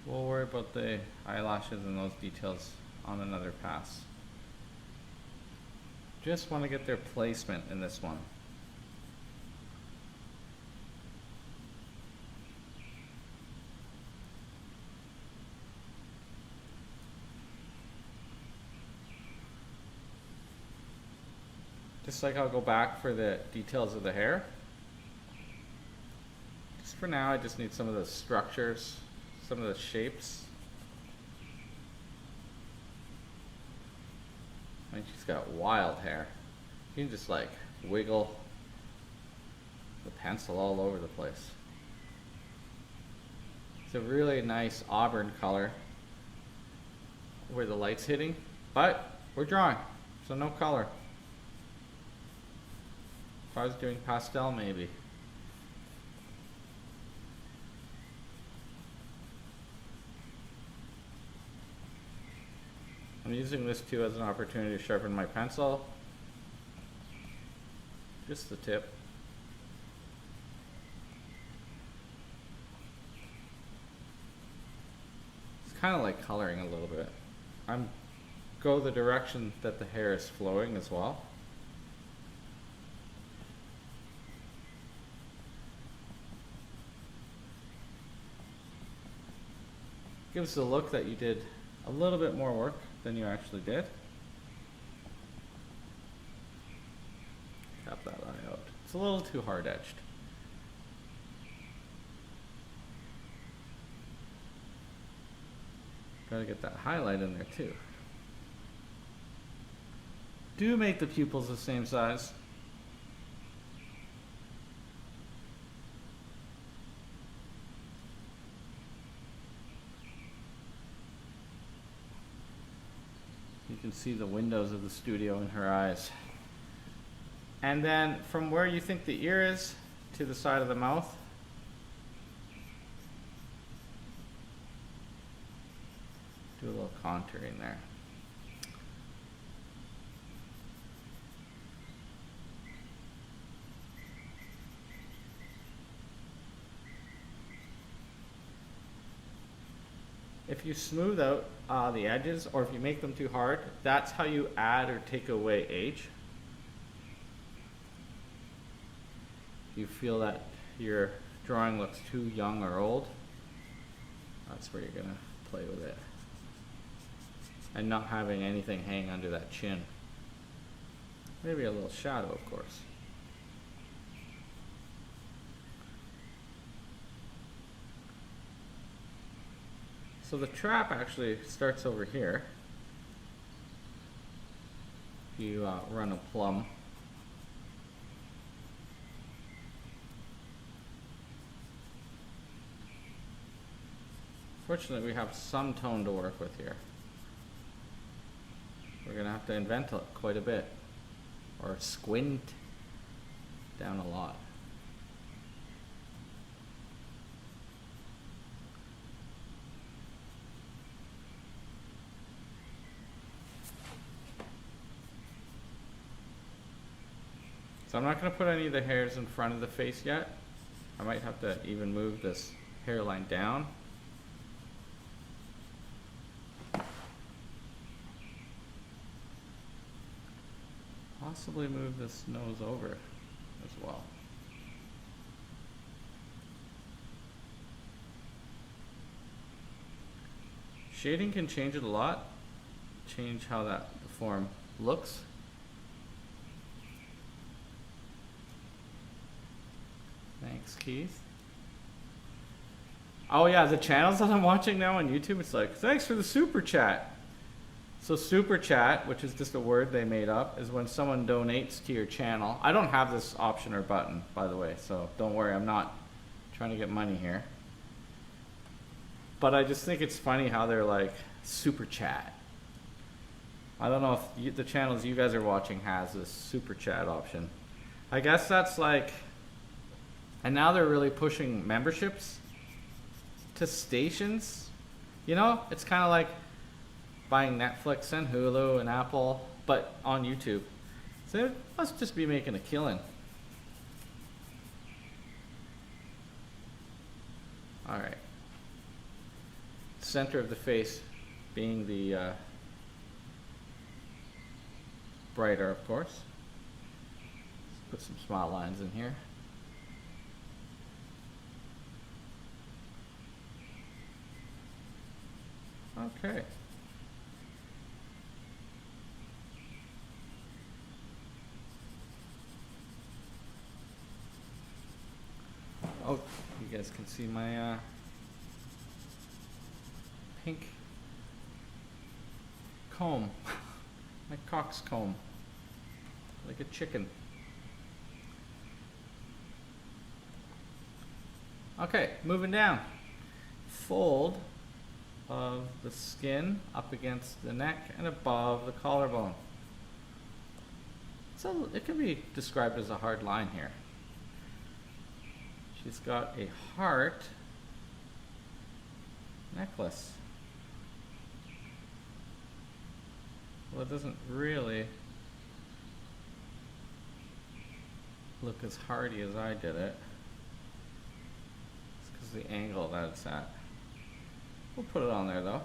We'll worry about the eyelashes and those details on another pass. Just want to get their placement in this one. Just like I'll go back for the details of the hair. Just for now, I just need some of the structures, some of the shapes. I mean, she's got wild hair. You can just like wiggle the pencil all over the place. It's a really nice auburn color where the light's hitting, but we're drawing, so no color. If I was doing pastel, maybe. I'm using this too as an opportunity to sharpen my pencil. Just the tip. It's kind of like coloring a little bit. I'm go the direction that the hair is flowing as well. Gives the look that you did a little bit more work than you actually did. Tap that eye out. It's a little too hard edged. Gotta get that highlight in there too. Do make the pupils the same size. You can see the windows of the studio in her eyes. And then from where you think the ear is to the side of the mouth, do a little contouring there. If you smooth out the edges, or if you make them too hard, that's how you add or take away age. You feel that your drawing looks too young or old, that's where you're gonna play with it. And not having anything hang under that chin. Maybe a little shadow, of course. So the trap actually starts over here. You run a plumb. Fortunately, we have some tone to work with here. We're going to have to invent quite a bit, or squint down a lot. So I'm not going to put any of the hairs in front of the face yet. I might have to even move this hairline down. Possibly move this nose over as well. Shading can change it a lot, change how that form looks. Thanks, Keith. Oh yeah, the channels that I'm watching now on YouTube, it's like, thanks for the super chat. So super chat, which is just a word they made up, is when someone donates to your channel. I don't have this option or button, by the way, so don't worry, I'm not trying to get money here. But I just think it's funny how they're like, super chat. I don't know if the channels you guys are watching has this super chat option. I guess that's like, and now they're really pushing memberships to stations. You know, it's kind of like buying Netflix and Hulu and Apple, but on YouTube. So they must just be making a killing. All right. Center of the face being the brighter, of course. Let's put some smile lines in here. Okay. Oh, you guys can see my pink comb, my coxcomb, like a chicken. Okay, moving down. Fold of the skin up against the neck and above the collarbone. So it can be described as a hard line here. She's got a heart necklace. Well, it doesn't really look as hardy as I did it. It's because of the angle that it's at. We'll put it on there though.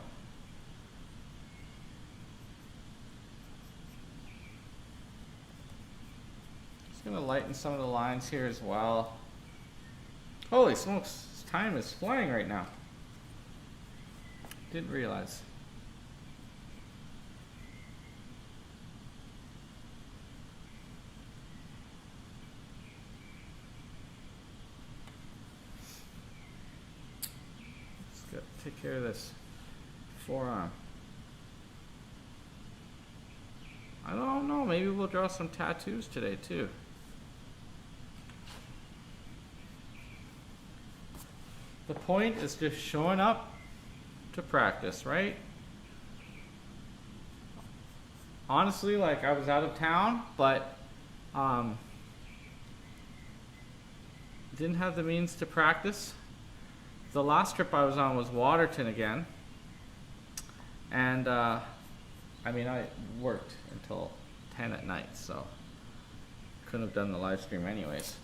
Just gonna lighten some of the lines here as well. Holy smokes, time is flying right now. Didn't realize. Take care of this forearm. I don't know, maybe we'll draw some tattoos today too. The point is just showing up to practice, right? Honestly, like I was out of town, but didn't have the means to practice. The last trip I was on was Waterton again, and I mean I worked until 10 at night, so couldn't have done the live stream anyways.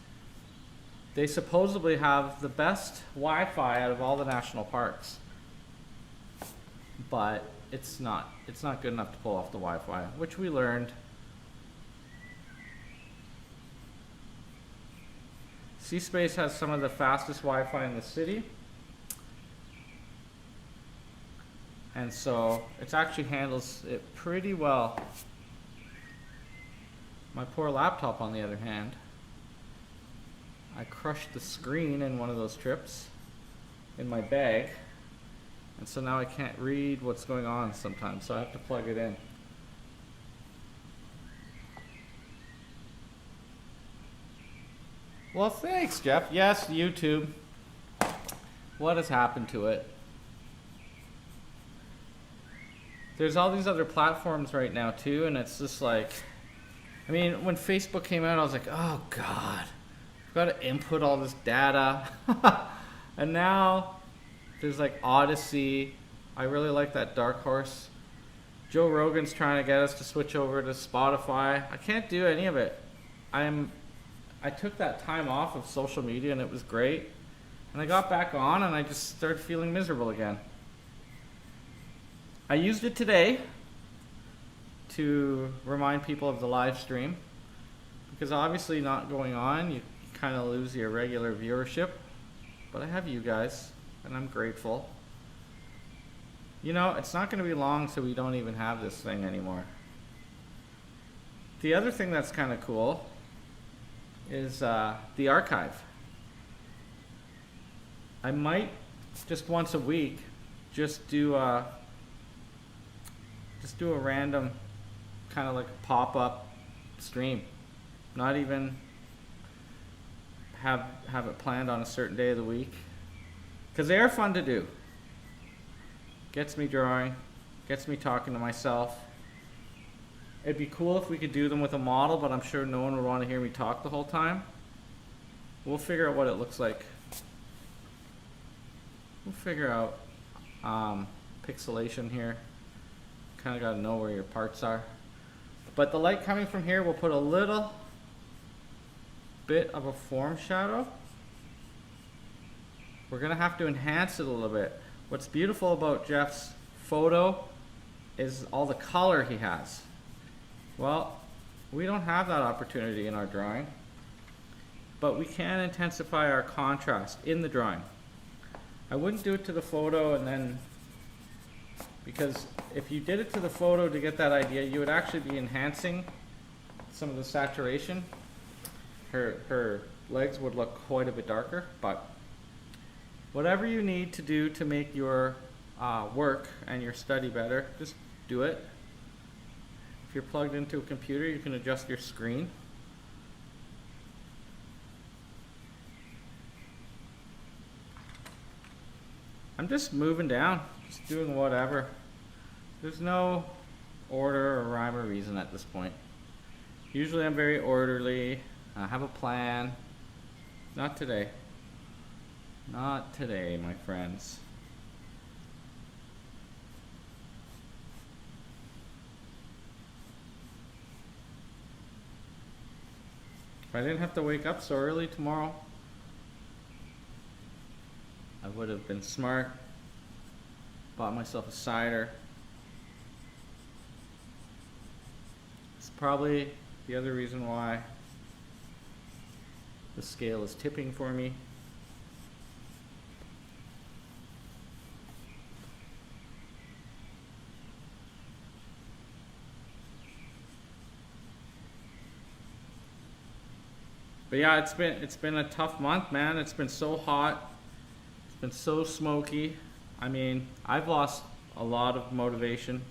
They supposedly have the best Wi-Fi out of all the national parks, but it's not good enough to pull off the Wi-Fi, which we learned. C-Space has some of the fastest Wi-Fi in the city. And so it actually handles it pretty well. My poor laptop, on the other hand, I crushed the screen in one of those trips in my bag. And so now I can't read what's going on sometimes, so I have to plug it in. Well, thanks, Geoff. Yes, YouTube. What has happened to it? There's all these other platforms right now too, and it's just like, I mean, when Facebook came out, I was like, oh God, I've got to input all this data. And now there's like Odyssey. I really like that Dark Horse. Joe Rogan's trying to get us to switch over to Spotify. I can't do any of it. I took that time off of social media and it was great. And I got back on and I just started feeling miserable again. I used it today to remind people of the live stream, because obviously not going on, you kind of lose your regular viewership, but I have you guys and I'm grateful. You know, it's not going to be long so we don't even have this thing anymore. The other thing that's kind of cool is the archive. I might just once a week, just do a random kind of like a pop-up stream. Not even have it planned on a certain day of the week, because they are fun to do. Gets me drawing, gets me talking to myself. It'd be cool if we could do them with a model, but I'm sure no one would want to hear me talk the whole time. We'll figure out what it looks like. We'll figure out pixelation here. Kind of got to know where your parts are. But the light coming from here will put a little bit of a form shadow. We're going to have to enhance it a little bit. What's beautiful about Geoff's photo is all the color he has. Well, we don't have that opportunity in our drawing, but we can intensify our contrast in the drawing. I wouldn't do it to the photo and then, because if you did it to the photo to get that idea, you would actually be enhancing some of the saturation. Her legs would look quite a bit darker, but whatever you need to do to make your work and your study better, just do it. If you're plugged into a computer, you can adjust your screen. I'm just moving down, just doing whatever. There's no order or rhyme or reason at this point. Usually I'm very orderly. I have a plan. Not today. Not today, my friends. If I didn't have to wake up so early tomorrow, I would have been smart, bought myself a cider. It's probably the other reason why the scale is tipping for me. But yeah, it's been a tough month, man. It's been so hot. It's been so smoky. I mean, I've lost a lot of motivation.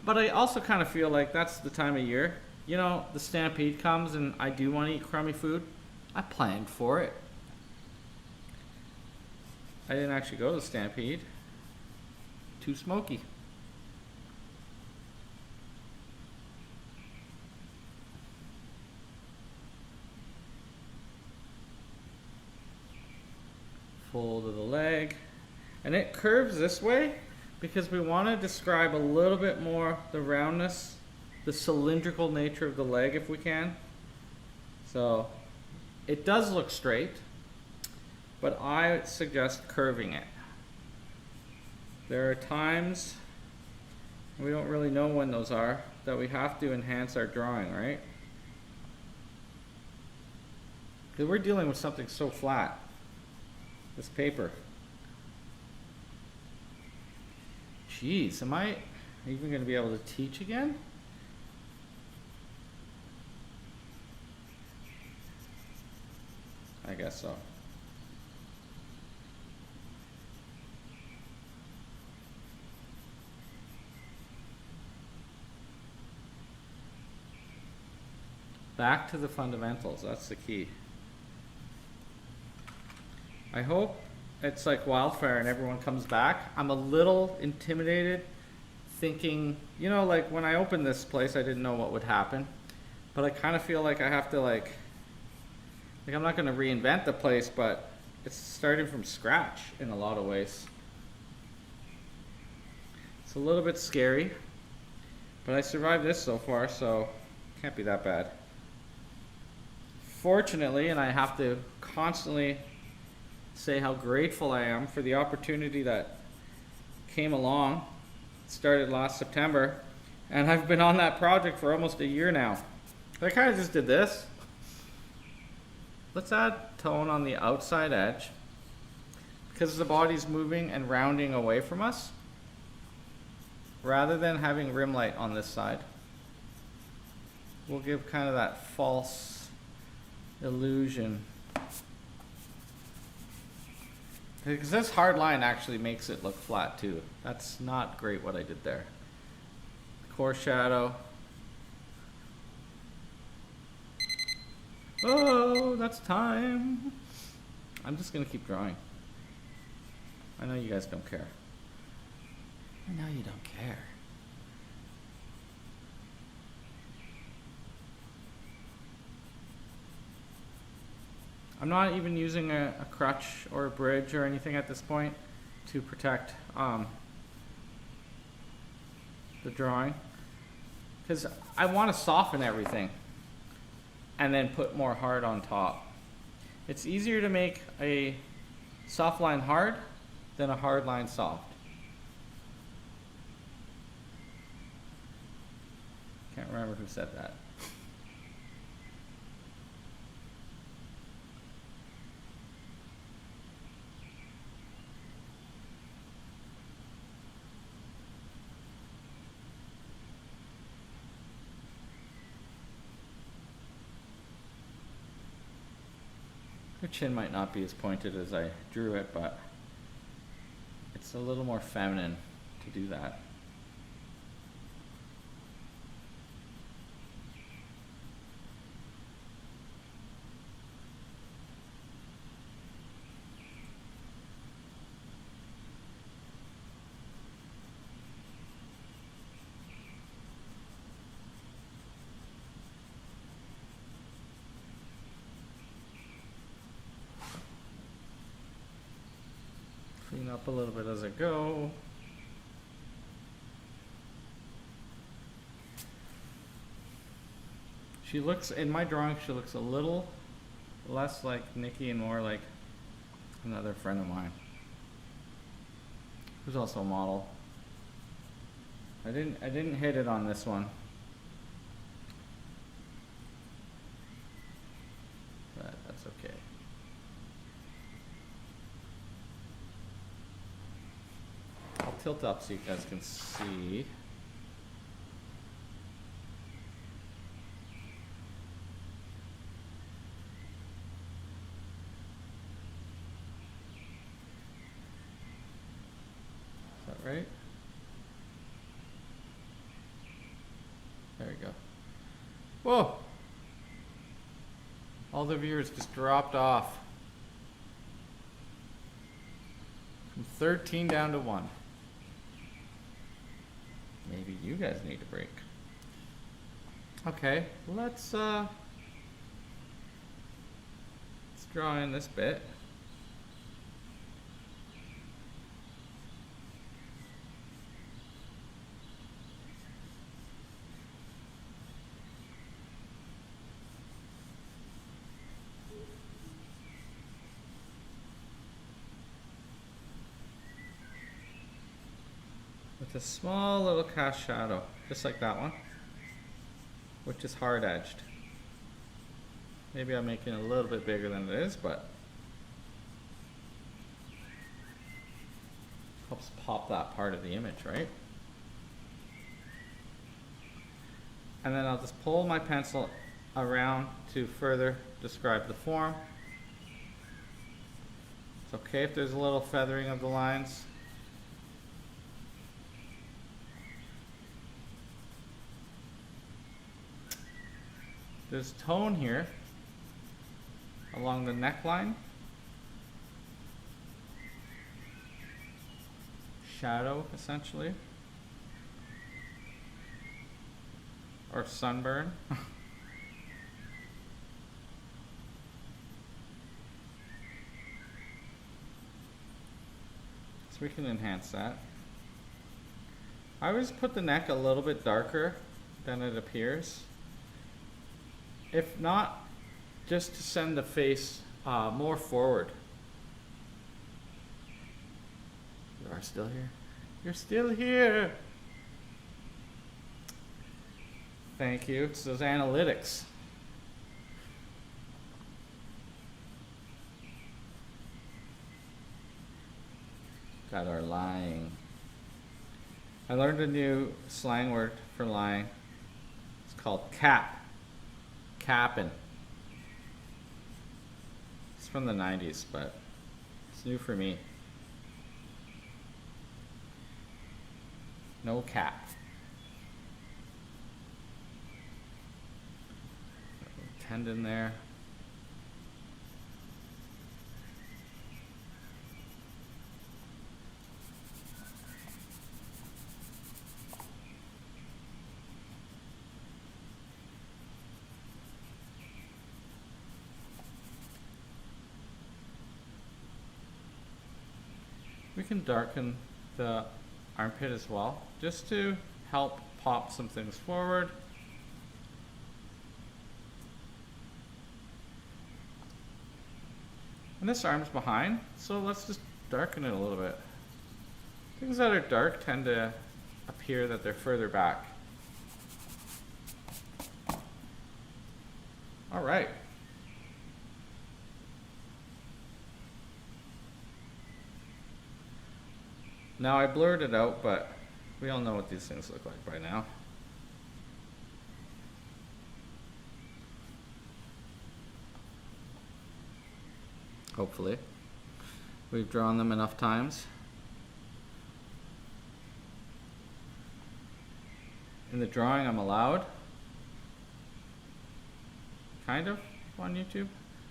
But I also kind of feel like that's the time of year. You know, the stampede comes and I do want to eat crummy food. I planned for it. I didn't actually go to the stampede. Too smoky. Fold of the leg. And it curves this way because we want to describe a little bit more the roundness, the cylindrical nature of the leg if we can. So it does look straight, but I suggest curving it. There are times, we don't really know when those are, that we have to enhance our drawing, right? Because we're dealing with something so flat. This paper. Jeez, am I even going to be able to teach again? I guess so. Back to the fundamentals, that's the key. I hope it's like wildfire and everyone comes back. I'm a little intimidated thinking, you know, like when I opened this place, I didn't know what would happen. But I kind of feel like I have to like I'm not going to reinvent the place, but it's starting from scratch in a lot of ways. It's a little bit scary, but I survived this so far, so can't be that bad. Fortunately, and I have to constantly say how grateful I am for the opportunity that came along. It started last September, and I've been on that project for almost a year now. I kind of just did this. Let's add tone on the outside edge because the body's moving and rounding away from us rather than having rim light on this side. We'll give kind of that false illusion. Because this hard line actually makes it look flat too. That's not great what I did there. Core shadow. Oh, that's time. I'm just gonna keep drawing. I know you guys don't care. I know you don't care. I'm not even using a crutch or a bridge or anything at this point to protect the drawing, because I want to soften everything and then put more hard on top. It's easier to make a soft line hard than a hard line soft. Can't remember who said that. Her chin might not be as pointed as I drew it, but it's a little more feminine to do that. Clean up a little bit as I go. She looks, in my drawing, she looks a little less like Nikki and more like another friend of mine, who's also a model. I didn't hit it on this one, but that's okay. I'll tilt up so you guys can see. Is that right? There we go. Whoa! All the viewers just dropped off. From 13 down to 1. Maybe you guys need a break. Okay, let's draw in this bit. With a small little cast shadow, just like that one, which is hard edged. Maybe I'm making it a little bit bigger than it is, but helps pop that part of the image, right? And then I'll just pull my pencil around to further describe the form. It's okay if there's a little feathering of the lines. There's tone here along the neckline, shadow essentially, or sunburn. So we can enhance that. I always put the neck a little bit darker than it appears. If not, just to send the face more forward. You are still here? You're still here! Thank you. It's those analytics. Got our lying. I learned a new slang word for lying. It's called cap. Capping. It's from the 90s, but it's new for me. No cap. Tendon there. We can darken the armpit as well, just to help pop some things forward. And this arm's behind, so let's just darken it a little bit. Things that are dark tend to appear that they're further back. All right. Now I blurred it out, but we all know what these things look like by now. Hopefully. We've drawn them enough times. In the drawing I'm allowed, kind of, on YouTube.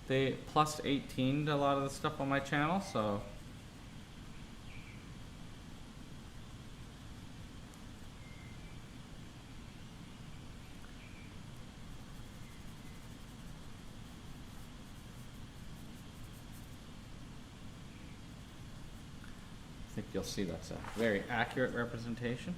They plus 18'd a lot of the stuff on my channel, so I think you'll see that's a very accurate representation.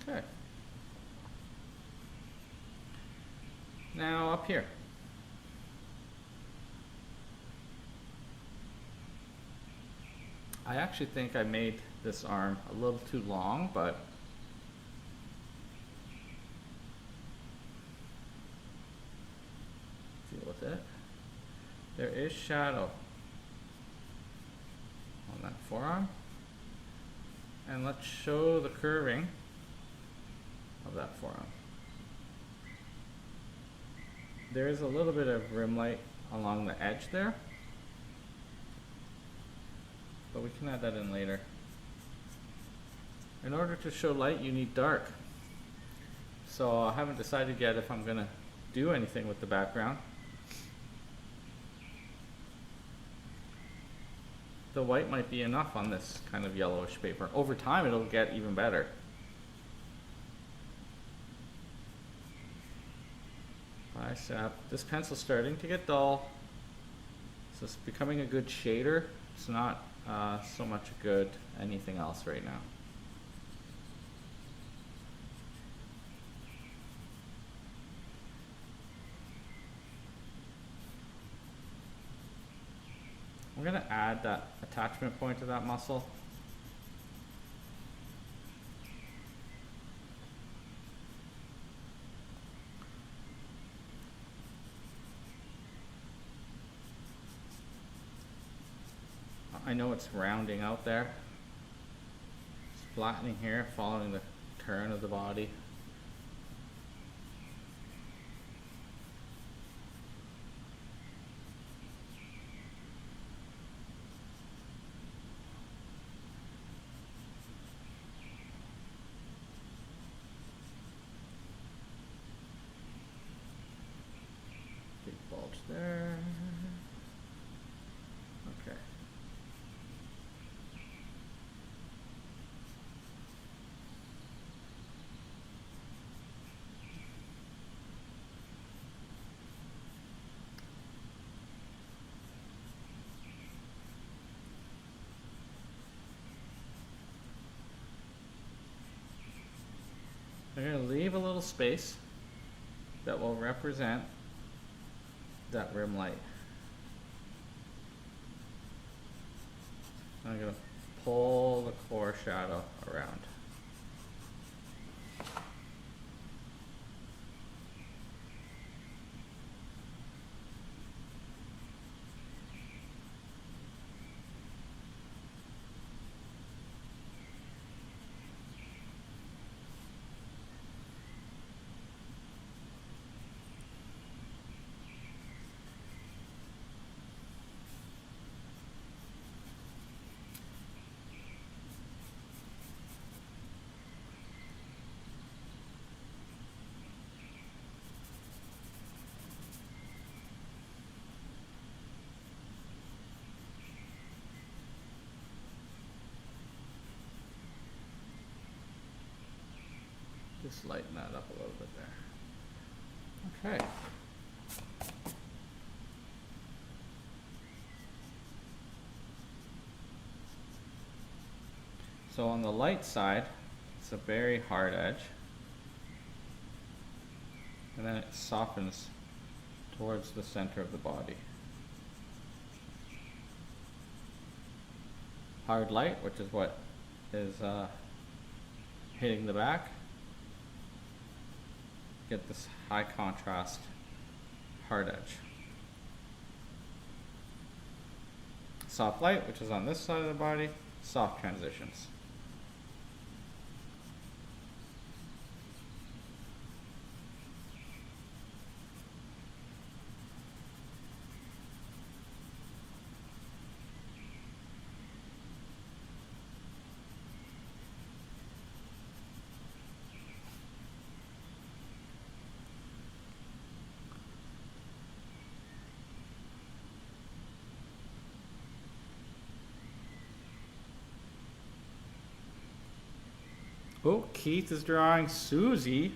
Okay. Now up here. I actually think I made this arm a little too long, but deal with it. There is shadow on that forearm. And let's show the curving of that forearm. There is a little bit of rim light along the edge there, but we can add that in later. In order to show light, you need dark. So I haven't decided yet if I'm gonna do anything with the background. The white might be enough on this kind of yellowish paper. Over time, it'll get even better. Bicep. This pencil's starting to get dull, so it's becoming a good shader. It's not so much a good anything else right now. I'm going to add that attachment point to that muscle. I know it's rounding out there. It's flattening here, following the turn of the body. Big bulge there. Okay. I'm going to leave a little space that will represent that rim light. I'm going to pull the core shadow around. Just lighten that up a little bit there. Okay. So on the light side, it's a very hard edge. And then it softens towards the center of the body. Hard light, which is what is hitting the back. Get this high contrast hard edge. Soft light, which is on this side of the body, soft transitions. Oh, Keith is drawing Susie.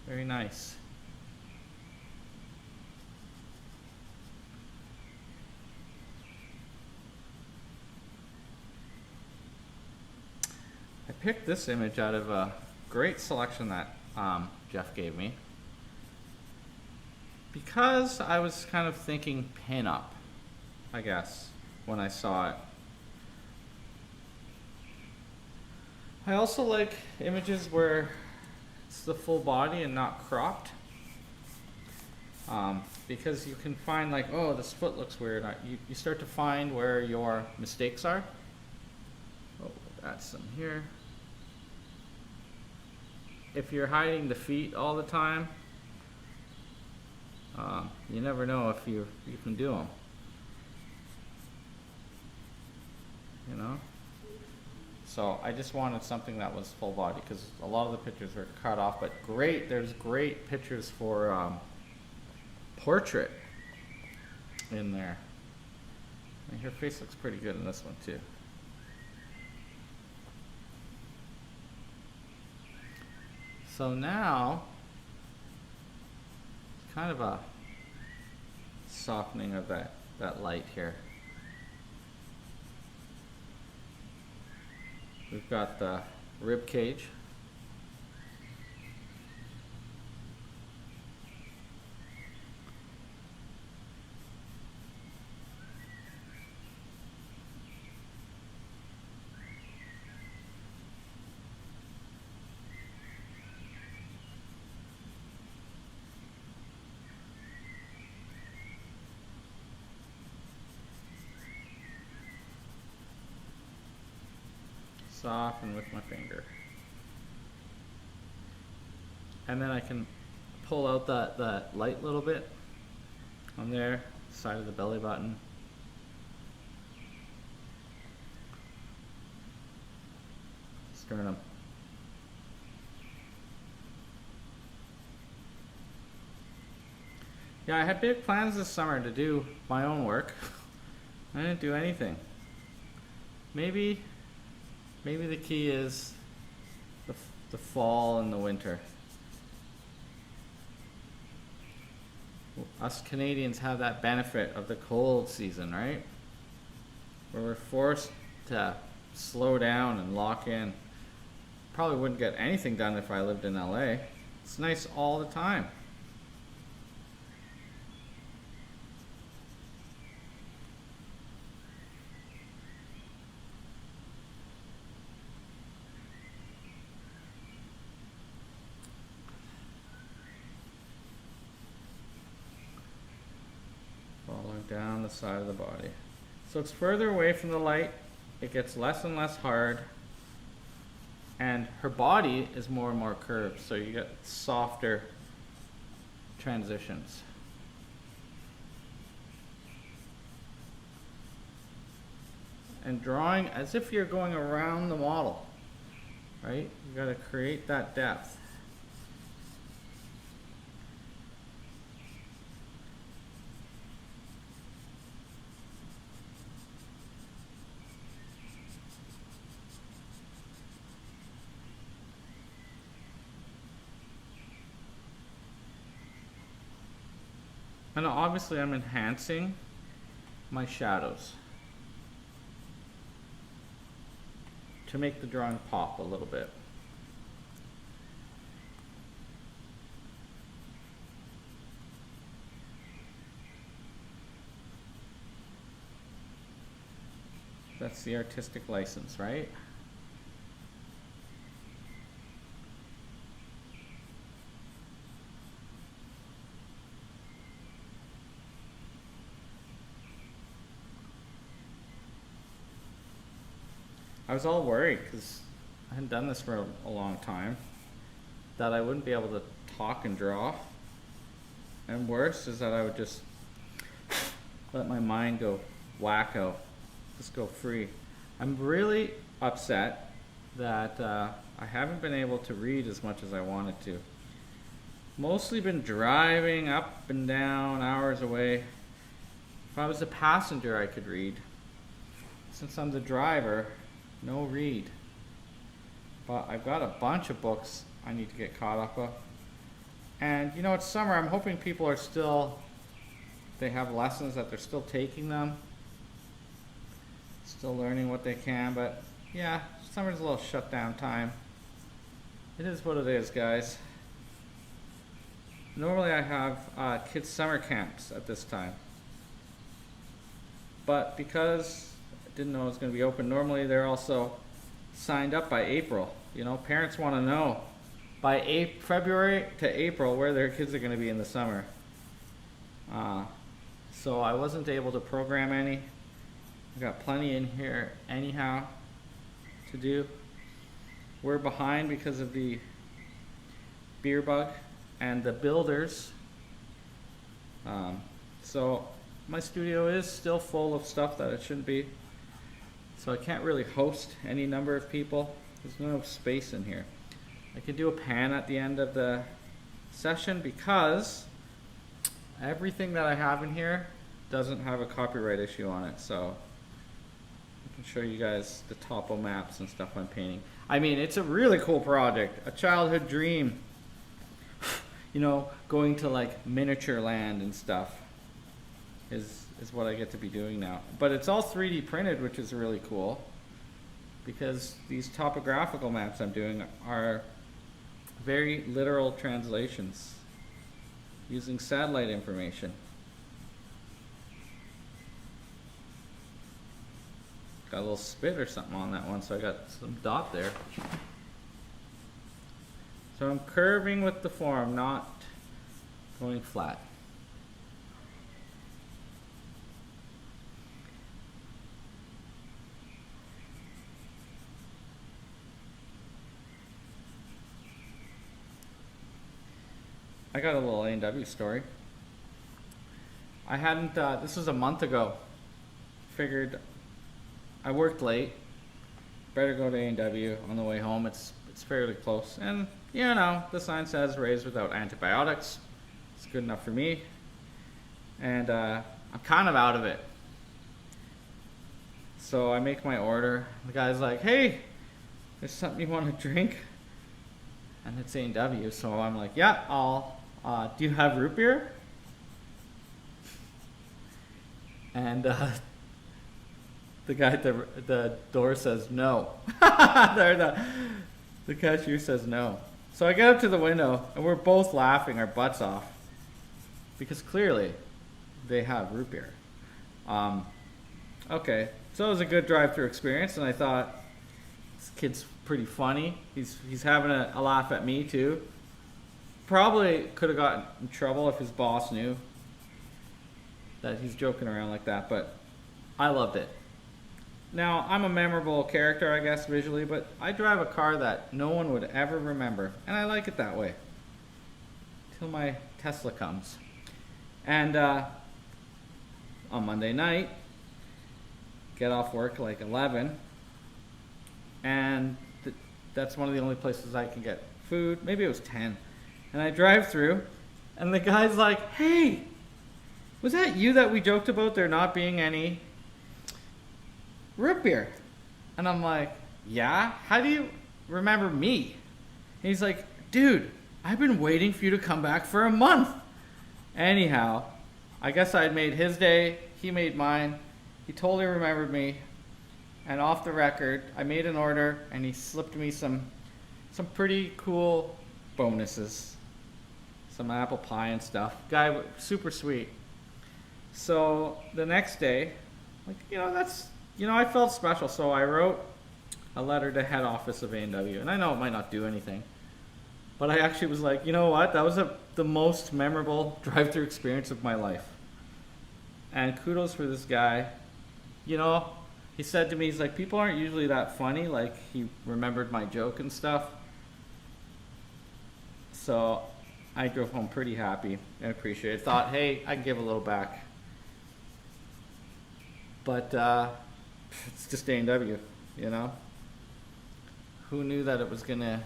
Very nice. I picked this image out of a great selection that Geoff gave me, because I was kind of thinking pin-up, I guess, when I saw it. I also like images where it's the full body and not cropped, because you can find like, oh, this foot looks weird. You start to find where your mistakes are. Oh, add some here. If you're hiding the feet all the time, you never know if you can do them. You know? So I just wanted something that was full body, because a lot of the pictures were cut off, but great, there's great pictures for portrait in there. And her face looks pretty good in this one too. So now, it's kind of a softening of that light here. We've got the rib cage. Soften with my finger. And then I can pull out that light a little bit on there, side of the belly button. Sternum. Yeah, I had big plans this summer to do my own work. I didn't do anything. Maybe the key is the fall and the winter. Us Canadians have that benefit of the cold season, right? Where we're forced to slow down and lock in. Probably wouldn't get anything done if I lived in LA. It's nice all the time. down the side of the body. So it's further away from the light, it gets less and less hard, and her body is more and more curved, so you get softer transitions. And drawing as if you're going around the model, right? You got to create that depth. And obviously I'm enhancing my shadows to make the drawing pop a little bit. That's the artistic license, right? I was all worried because I hadn't done this for a long time, that I wouldn't be able to talk and draw. And worse is that I would just let my mind go wacko, just go free. I'm really upset that I haven't been able to read as much as I wanted to. Mostly been driving up and down, hours away. If I was a passenger, I could read. Since I'm the driver, no read. But I've got a bunch of books I need to get caught up with. And you know, it's summer. I'm hoping people are still, they have lessons that they're still taking them. Still learning what they can, but yeah, summer's a little shutdown time. It is what it is, guys. Normally I have kids' summer camps at this time. But because didn't know it was going to be open. Normally they're also signed up by April. You know, parents want to know by February to April where their kids are going to be in the summer. So I wasn't able to program any. I've got plenty in here anyhow to do. We're behind because of the beer bug and the builders. So my studio is still full of stuff that it shouldn't be. So I can't really host any number of people. There's no space in here. I could do a pan at the end of the session because everything that I have in here doesn't have a copyright issue on it. So I can show you guys the topo maps and stuff I'm painting. I mean, it's a really cool project, a childhood dream. You know, going to like miniature land and stuff is what I get to be doing now. But it's all 3D printed, which is really cool because these topographical maps I'm doing are very literal translations using satellite information. Got a little spit or something on that one, so I got some dot there. So I'm curving with the form, not going flat. I got a little A&W story. I hadn't, this was a month ago. Figured I worked late. Better go to A&W on the way home. It's fairly close. And, you know, the sign says raised without antibiotics. It's good enough for me. And I'm kind of out of it. So I make my order. The guy's like, hey, there's something you want to drink? And it's A&W. So I'm like, yeah, do you have root beer? And the guy at the door says no. The cashier says no. So I get up to the window and we're both laughing our butts off because clearly they have root beer. Okay, so it was a good drive-through experience, and I thought this kid's pretty funny. He's having a laugh at me too. Probably could have gotten in trouble if his boss knew that he's joking around like that, but I loved it. Now, I'm a memorable character, I guess, visually, but I drive a car that no one would ever remember, and I like it that way. Till my Tesla comes. And on Monday night, get off work like 11, and that's one of the only places I can get food. Maybe it was 10. And I drive through, and the guy's like, "Hey, was that you that we joked about there not being any root beer?" And I'm like, "Yeah? How do you remember me?" And he's like, "Dude, I've been waiting for you to come back for a month." Anyhow, I guess I'd made his day, he made mine. He totally remembered me. And off the record, I made an order and he slipped me some pretty cool bonuses. Some apple pie and stuff. Guy, super sweet. So the next day, like, I felt special. So I wrote a letter to head office of A&W. And I know it might not do anything, but I actually was like, you know what? That was the most memorable drive-through experience of my life. And kudos for this guy. He said to me, he's like, people aren't usually that funny. Like, he remembered my joke and stuff. So I drove home pretty happy and appreciated. Thought, hey, I can give a little back. But it's just A&W, Who knew that it was going to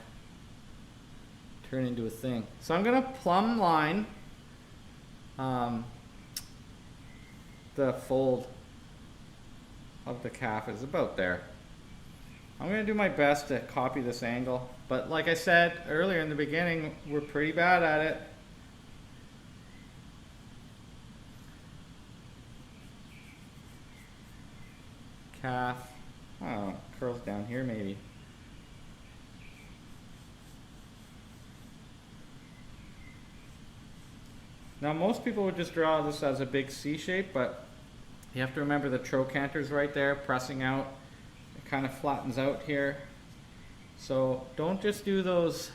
turn into a thing? So I'm going to plumb line the fold of the calf is about there. I'm going to do my best to copy this angle, but like I said earlier in the beginning, we're pretty bad at it. Calf, oh, curls down here maybe. Now most people would just draw this as a big C shape, but you have to remember the trochanter's right there, pressing out. It kind of flattens out here. So don't just do those,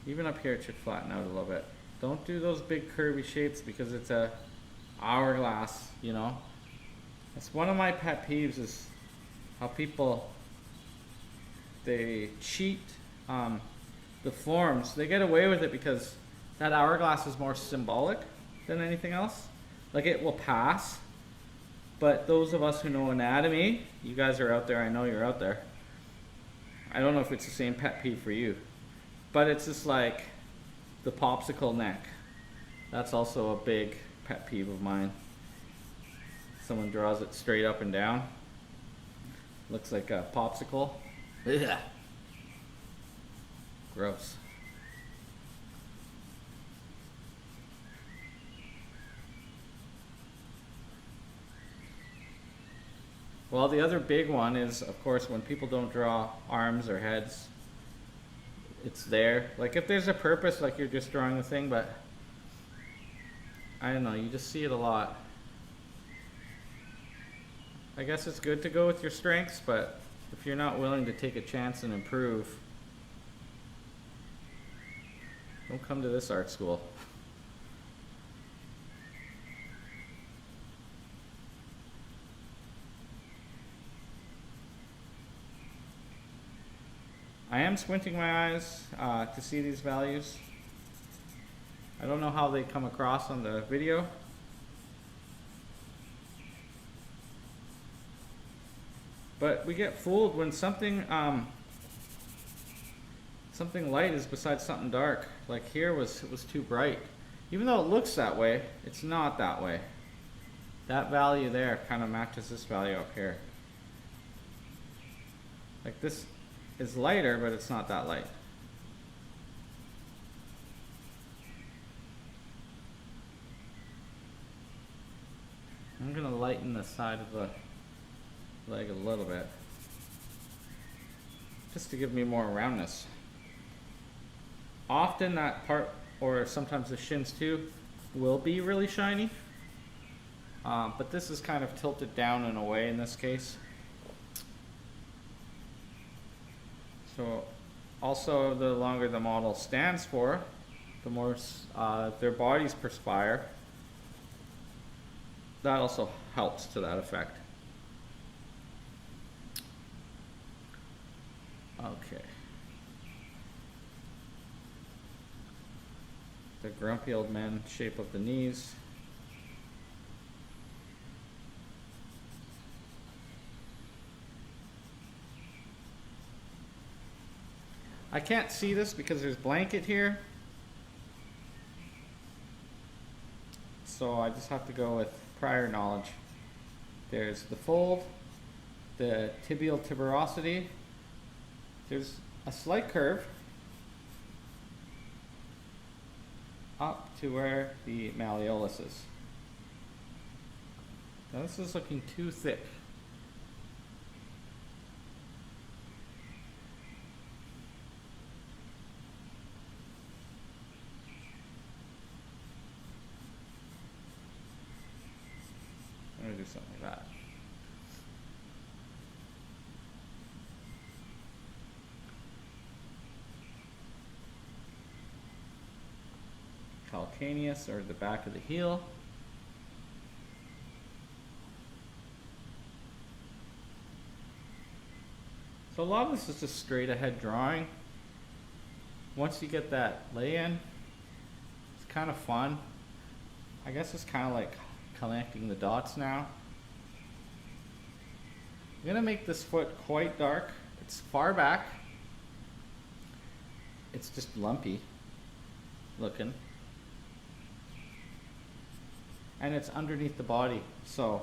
even up here it should flatten out a little bit. Don't do those big curvy shapes because it's a hourglass, That's one of my pet peeves is how people, they cheat the forms. They get away with it because that hourglass is more symbolic than anything else. Like, it will pass, but those of us who know anatomy, you guys are out there, I know you're out there. I don't know if it's the same pet peeve for you, but it's just like the popsicle neck. That's also a big pet peeve of mine. Someone draws it straight up and down. Looks like a popsicle. Ugh. Gross. Well, the other big one is, of course, when people don't draw arms or heads, it's there. Like, if there's a purpose, like you're just drawing the thing, but I don't know, you just see it a lot. I guess it's good to go with your strengths, but if you're not willing to take a chance and improve, don't come to this art school. I am squinting my eyes to see these values. I don't know how they come across on the video. But we get fooled when something something light is beside something dark. Like here it was too bright. Even though it looks that way, it's not that way. That value there kind of matches this value up here. Like this is lighter, but it's not that light. I'm going to lighten the side of the leg a little bit, just to give me more roundness. Often that part, or sometimes the shins too, will be really shiny, but this is kind of tilted down and away in this case. So also the longer the model stands for, the more their bodies perspire. that also helps to that effect. Okay. The grumpy old man shape of the knees. I can't see this because there's blanket here. So I just have to go with prior knowledge. There's the fold, the tibial tuberosity. There's a slight curve up to where the malleolus is. Now this is looking too thick. I'm gonna do something like that. Calcaneus, or the back of the heel. So a lot of this is just straight ahead drawing. Once you get that lay in, it's kind of fun. I guess it's kind of like connecting the dots now. I'm gonna make this foot quite dark. It's far back. It's just lumpy looking. And it's underneath the body, so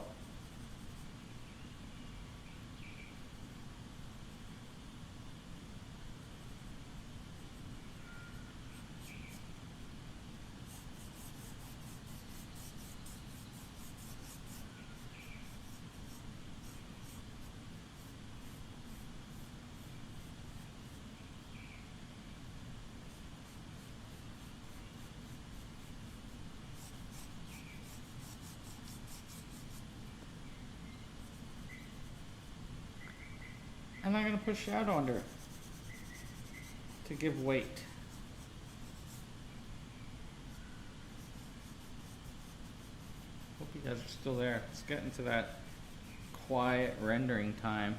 and I'm going to put shadow under it to give weight. Hope you guys are still there. Let's get into that quiet rendering time.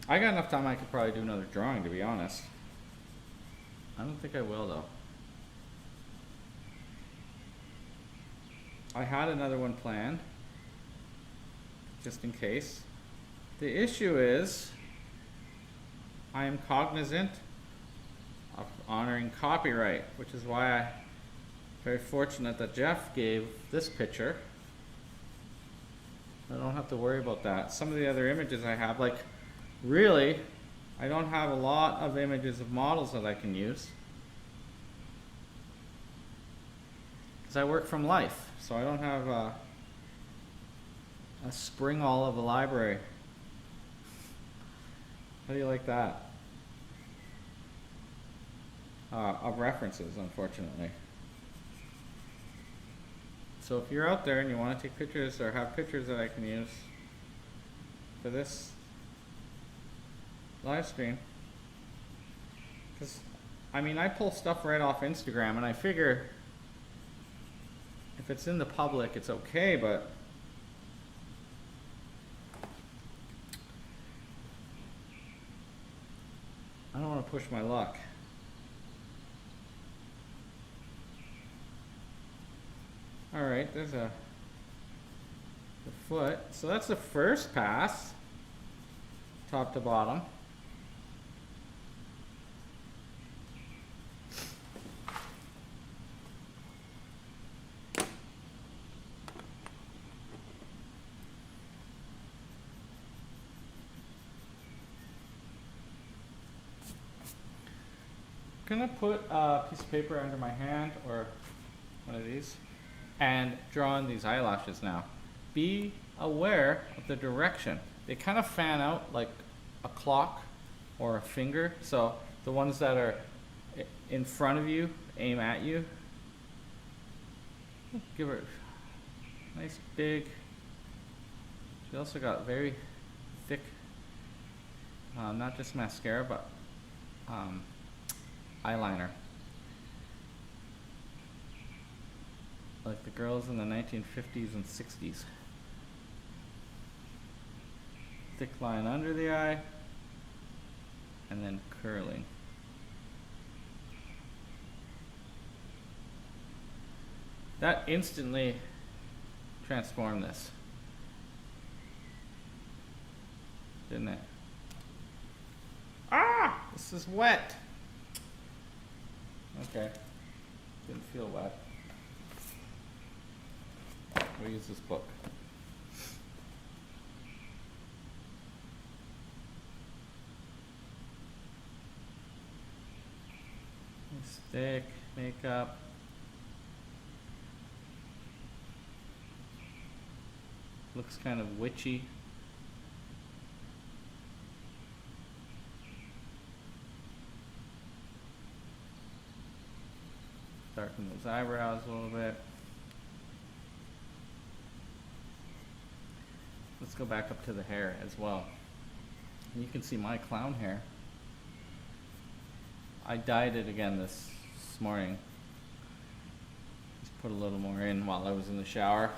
I got enough time I could probably do another drawing, to be honest. I don't think I will though. I had another one planned, just in case. The issue is, I am cognizant of honoring copyright, which is why I'm very fortunate that Geoff gave this picture. I don't have to worry about that. Some of the other images I have, like, really, I don't have a lot of images of models that I can use. I work from life, so I don't have a spring all of a library. How do you like that? Of references, unfortunately. So if you're out there and you want to take pictures or have pictures that I can use for this live stream, because I mean, I pull stuff right off Instagram, and I figure if it's in the public, it's okay, but I don't want to push my luck. All right, there's the foot. So that's the first pass, top to bottom. I'm gonna put a piece of paper under my hand, or one of these, and draw in these eyelashes now. Be aware of the direction. They kind of fan out like a clock or a finger. So the ones that are in front of you aim at you. Give her a nice big. She also got very thick, not just mascara, but eyeliner. like the girls in the 1950s and 60s. Thick line under the eye, and then curling. That instantly transformed this, didn't it? Ah! This is wet. Okay. Didn't feel wet. We'll use this book. Stick, makeup. Looks kind of witchy. Darken those eyebrows a little bit. Let's go back up to the hair as well. You can see my clown hair. I dyed it again this morning. Just put a little more in while I was in the shower.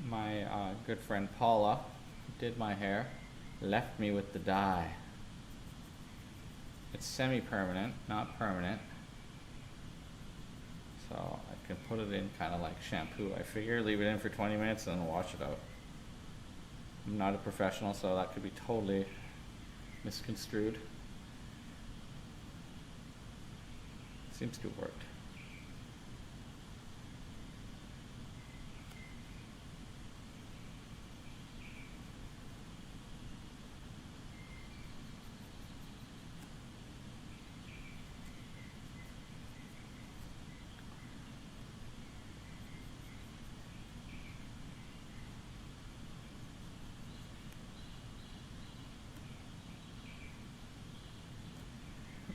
My good friend Paula, who did my hair, left me with the dye. It's semi-permanent, not permanent. So I can put it in kind of like shampoo. I figure leave it in for 20 minutes and then wash it out. I'm not a professional, so that could be totally misconstrued. Seems to have worked.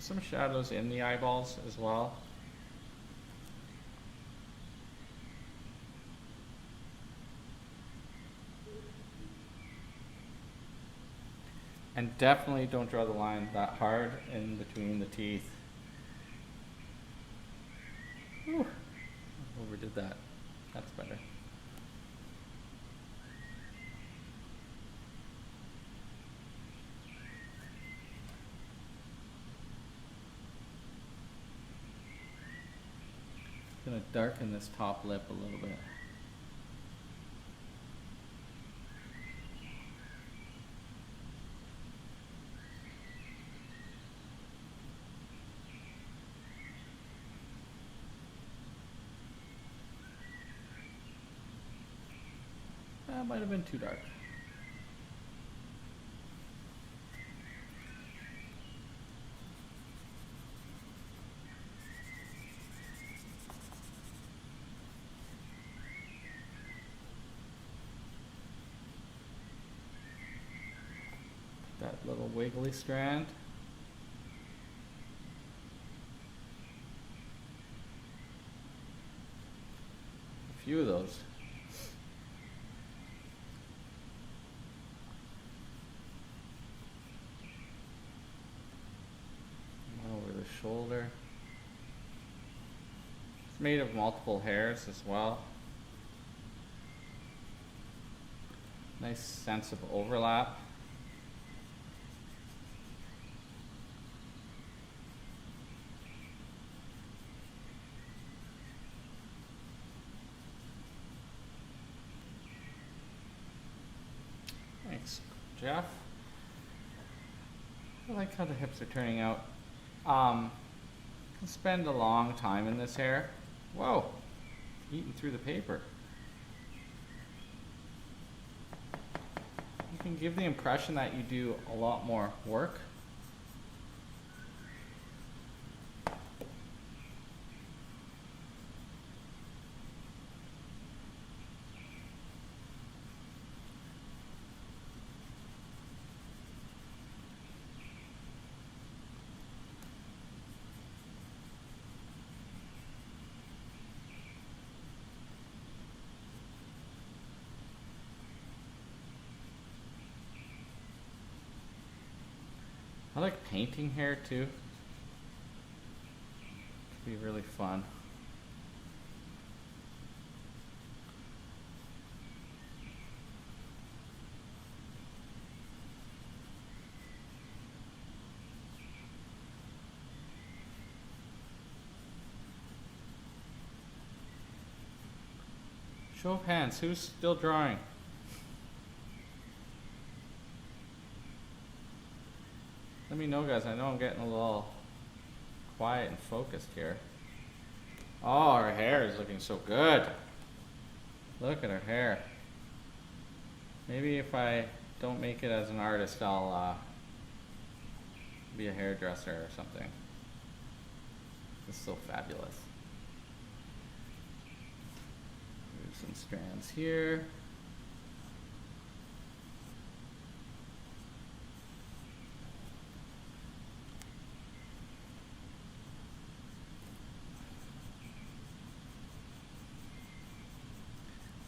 Some shadows in the eyeballs as well. And definitely don't draw the line that hard in between the teeth. Whew. Overdid that. That's better. I'm going to darken this top lip a little bit. That might have been too dark. That little wiggly strand. A few of those. Over the shoulder. It's made of multiple hairs as well. Nice sense of overlap. Thanks, Geoff. I like how the hips are turning out. I'll spend a long time in this hair. Whoa, eating through the paper. You can give the impression that you do a lot more work. I like painting hair too. be really fun. Show of hands, who's still drawing? Let me know, guys. I know I'm getting a little quiet and focused here. Oh, her hair is looking so good. Look at her hair. Maybe if I don't make it as an artist, I'll be a hairdresser or something. This is so fabulous. There's some strands here.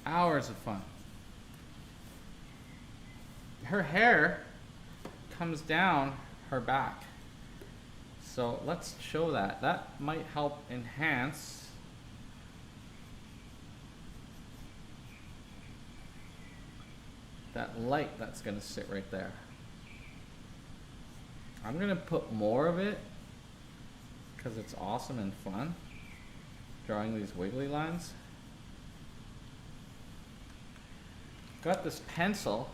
Hours of fun. Her hair comes down her back. So let's show that. That might help enhance that light that's going to sit right there. I'm going to put more of it because it's awesome and fun drawing these wiggly lines. Got this pencil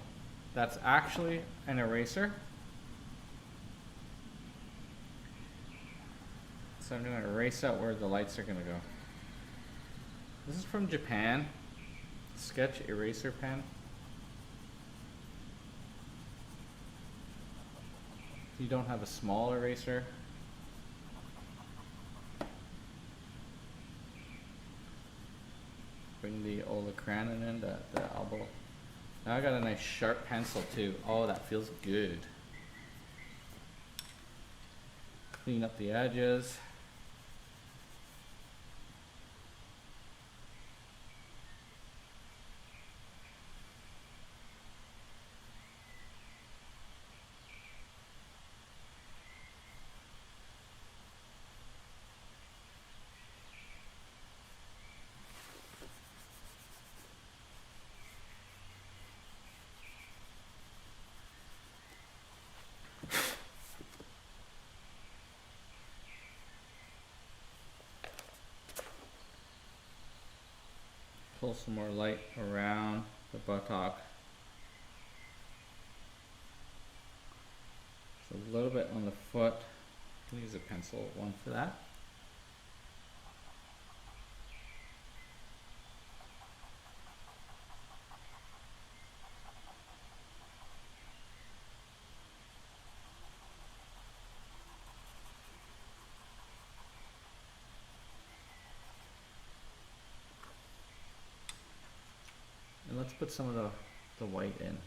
that's actually an eraser. So I'm going to erase out where the lights are going to go. This is from Japan. Sketch eraser pen. If you don't have a small eraser, bring the Olacranon in, the elbow. Now I got a nice sharp pencil too. Oh, that feels good. Clean up the edges. Pull some more light around the buttock. So a little bit on the foot. I can use a pencil one for that. And let's put some of the white in.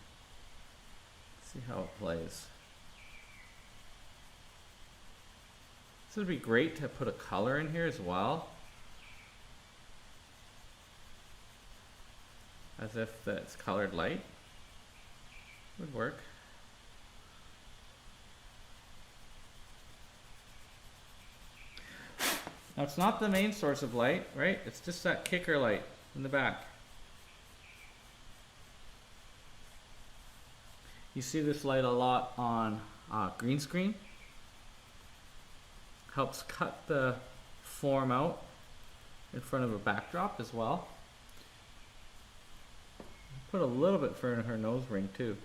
See how it plays. This would be great to put a color in here as well. As if it's colored light. Would work. Now it's not the main source of light, right? It's just that kicker light in the back. You see this light a lot on green screen. Helps cut the form out in front of a backdrop as well. Put a little bit for her nose ring too.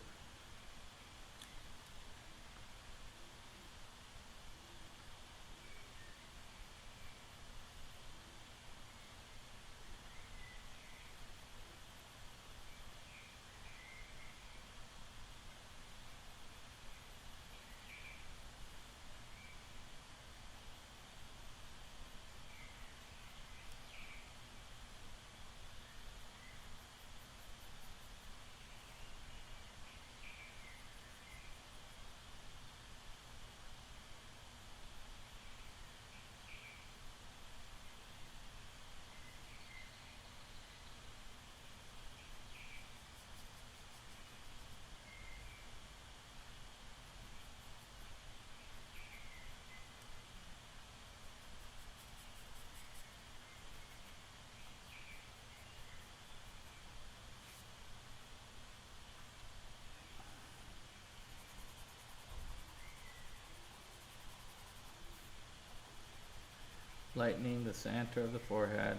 Lightening the center of the forehead.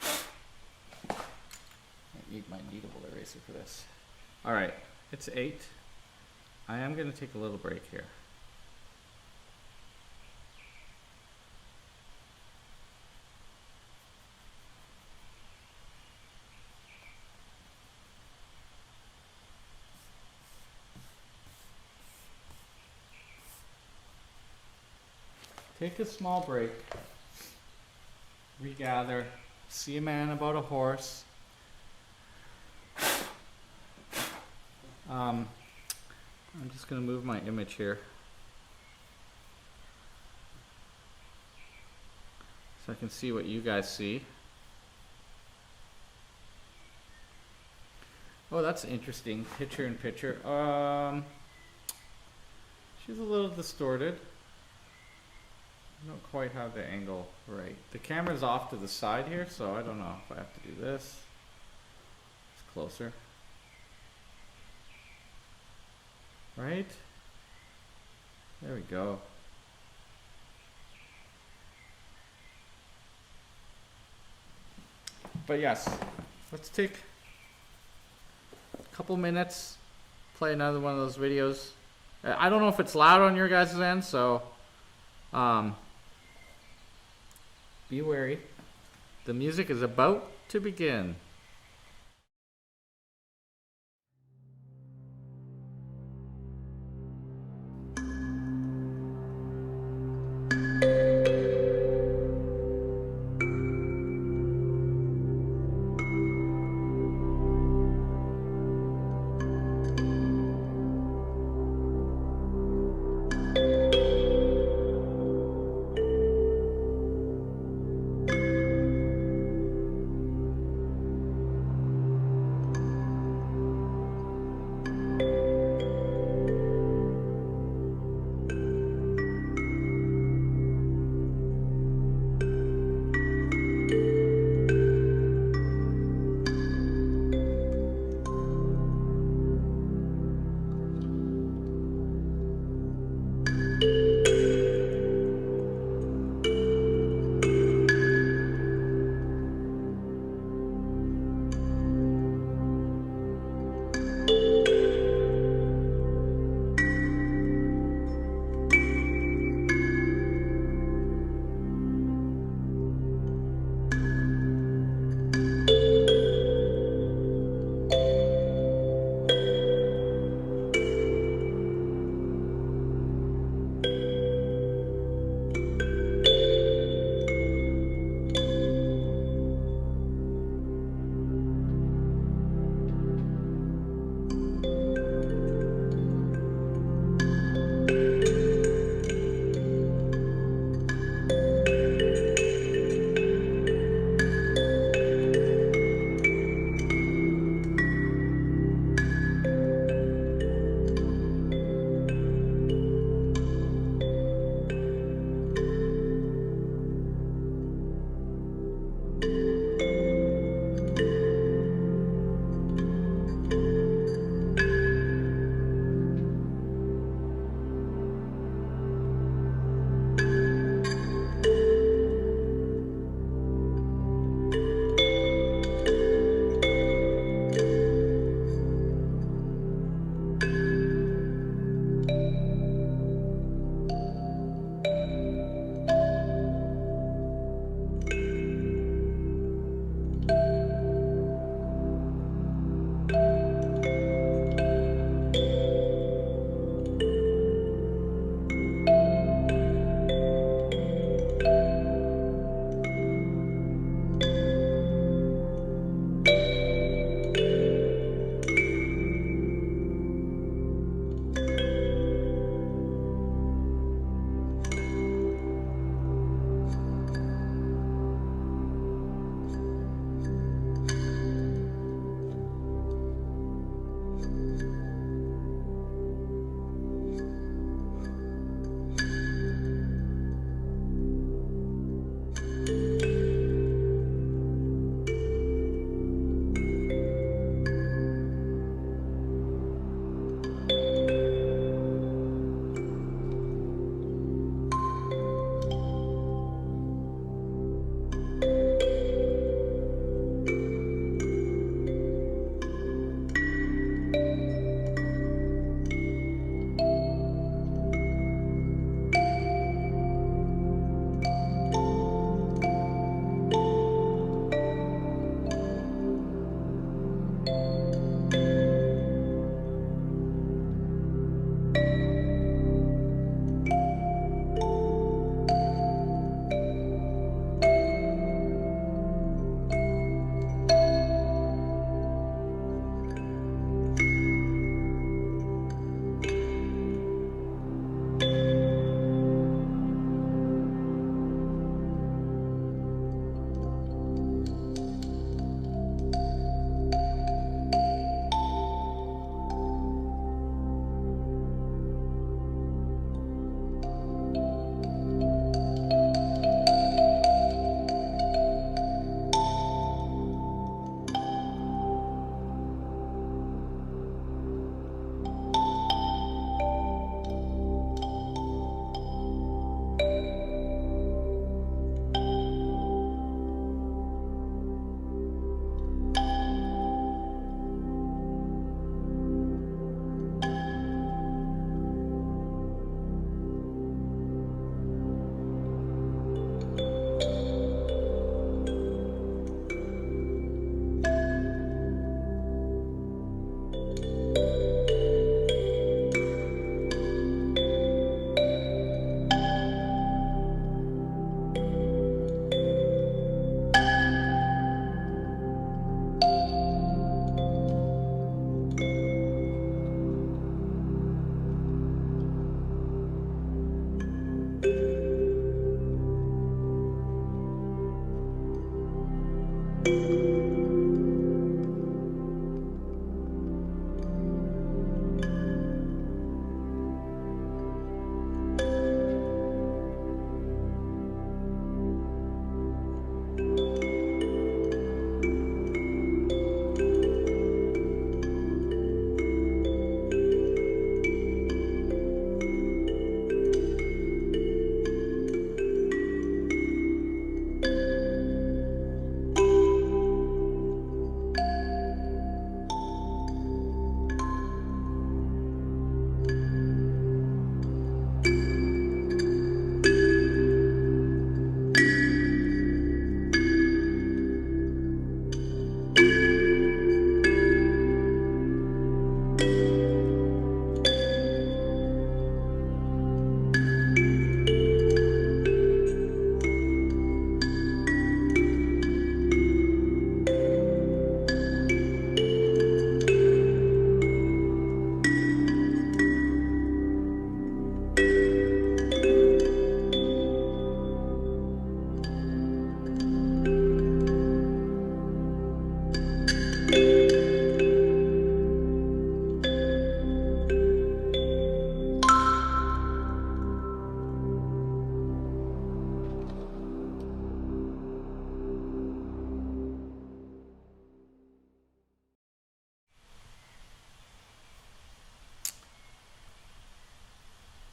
I need my kneadable eraser for this. All right, it's 8. I am going to take a little break here. Take a small break, regather, see a man about a horse. I'm just going to move my image here so I can see what you guys see. Oh, that's interesting. Picture in picture. She's a little distorted. I don't quite have the angle right. The camera's off to the side here, so I don't know if I have to do this. It's closer. Right? There we go. But yes, let's take a couple minutes, play another one of those videos. I don't know if it's loud on your guys' end, so be wary. The music is about to begin.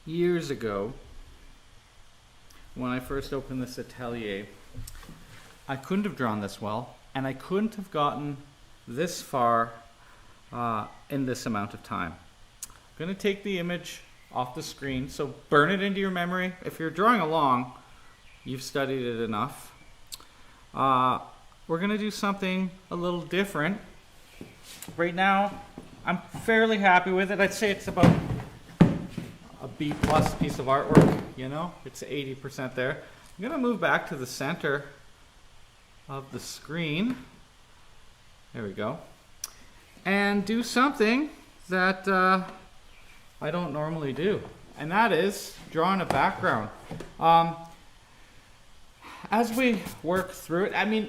Years ago, when I first opened this atelier, I couldn't have drawn this well, and I couldn't have gotten this far in this amount of time. I'm going to take the image off the screen, so burn it into your memory. If you're drawing along, you've studied it enough. We're going to do something a little different. Right now, I'm fairly happy with it. I'd say it's about a B+ piece of artwork, you know, it's 80% there. I'm going to move back to the center of the screen. There we go. And do something that I don't normally do, and that is draw in a background. As we work through it, I mean,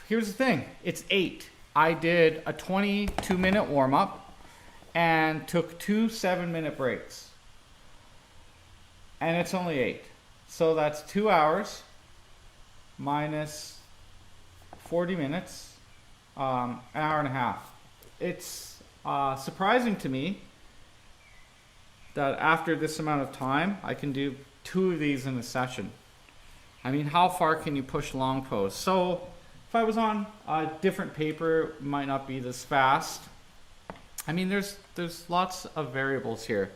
here's the thing, it's 8. I did a 22-minute warm-up and took 2 7-minute breaks. And it's only 8. So that's 2 hours minus 40 minutes, an hour and a half. It's surprising to me that after this amount of time, I can do 2 of these in a session. I mean, how far can you push long pose? So if I was on a different paper, it might not be this fast. I mean, there's lots of variables here.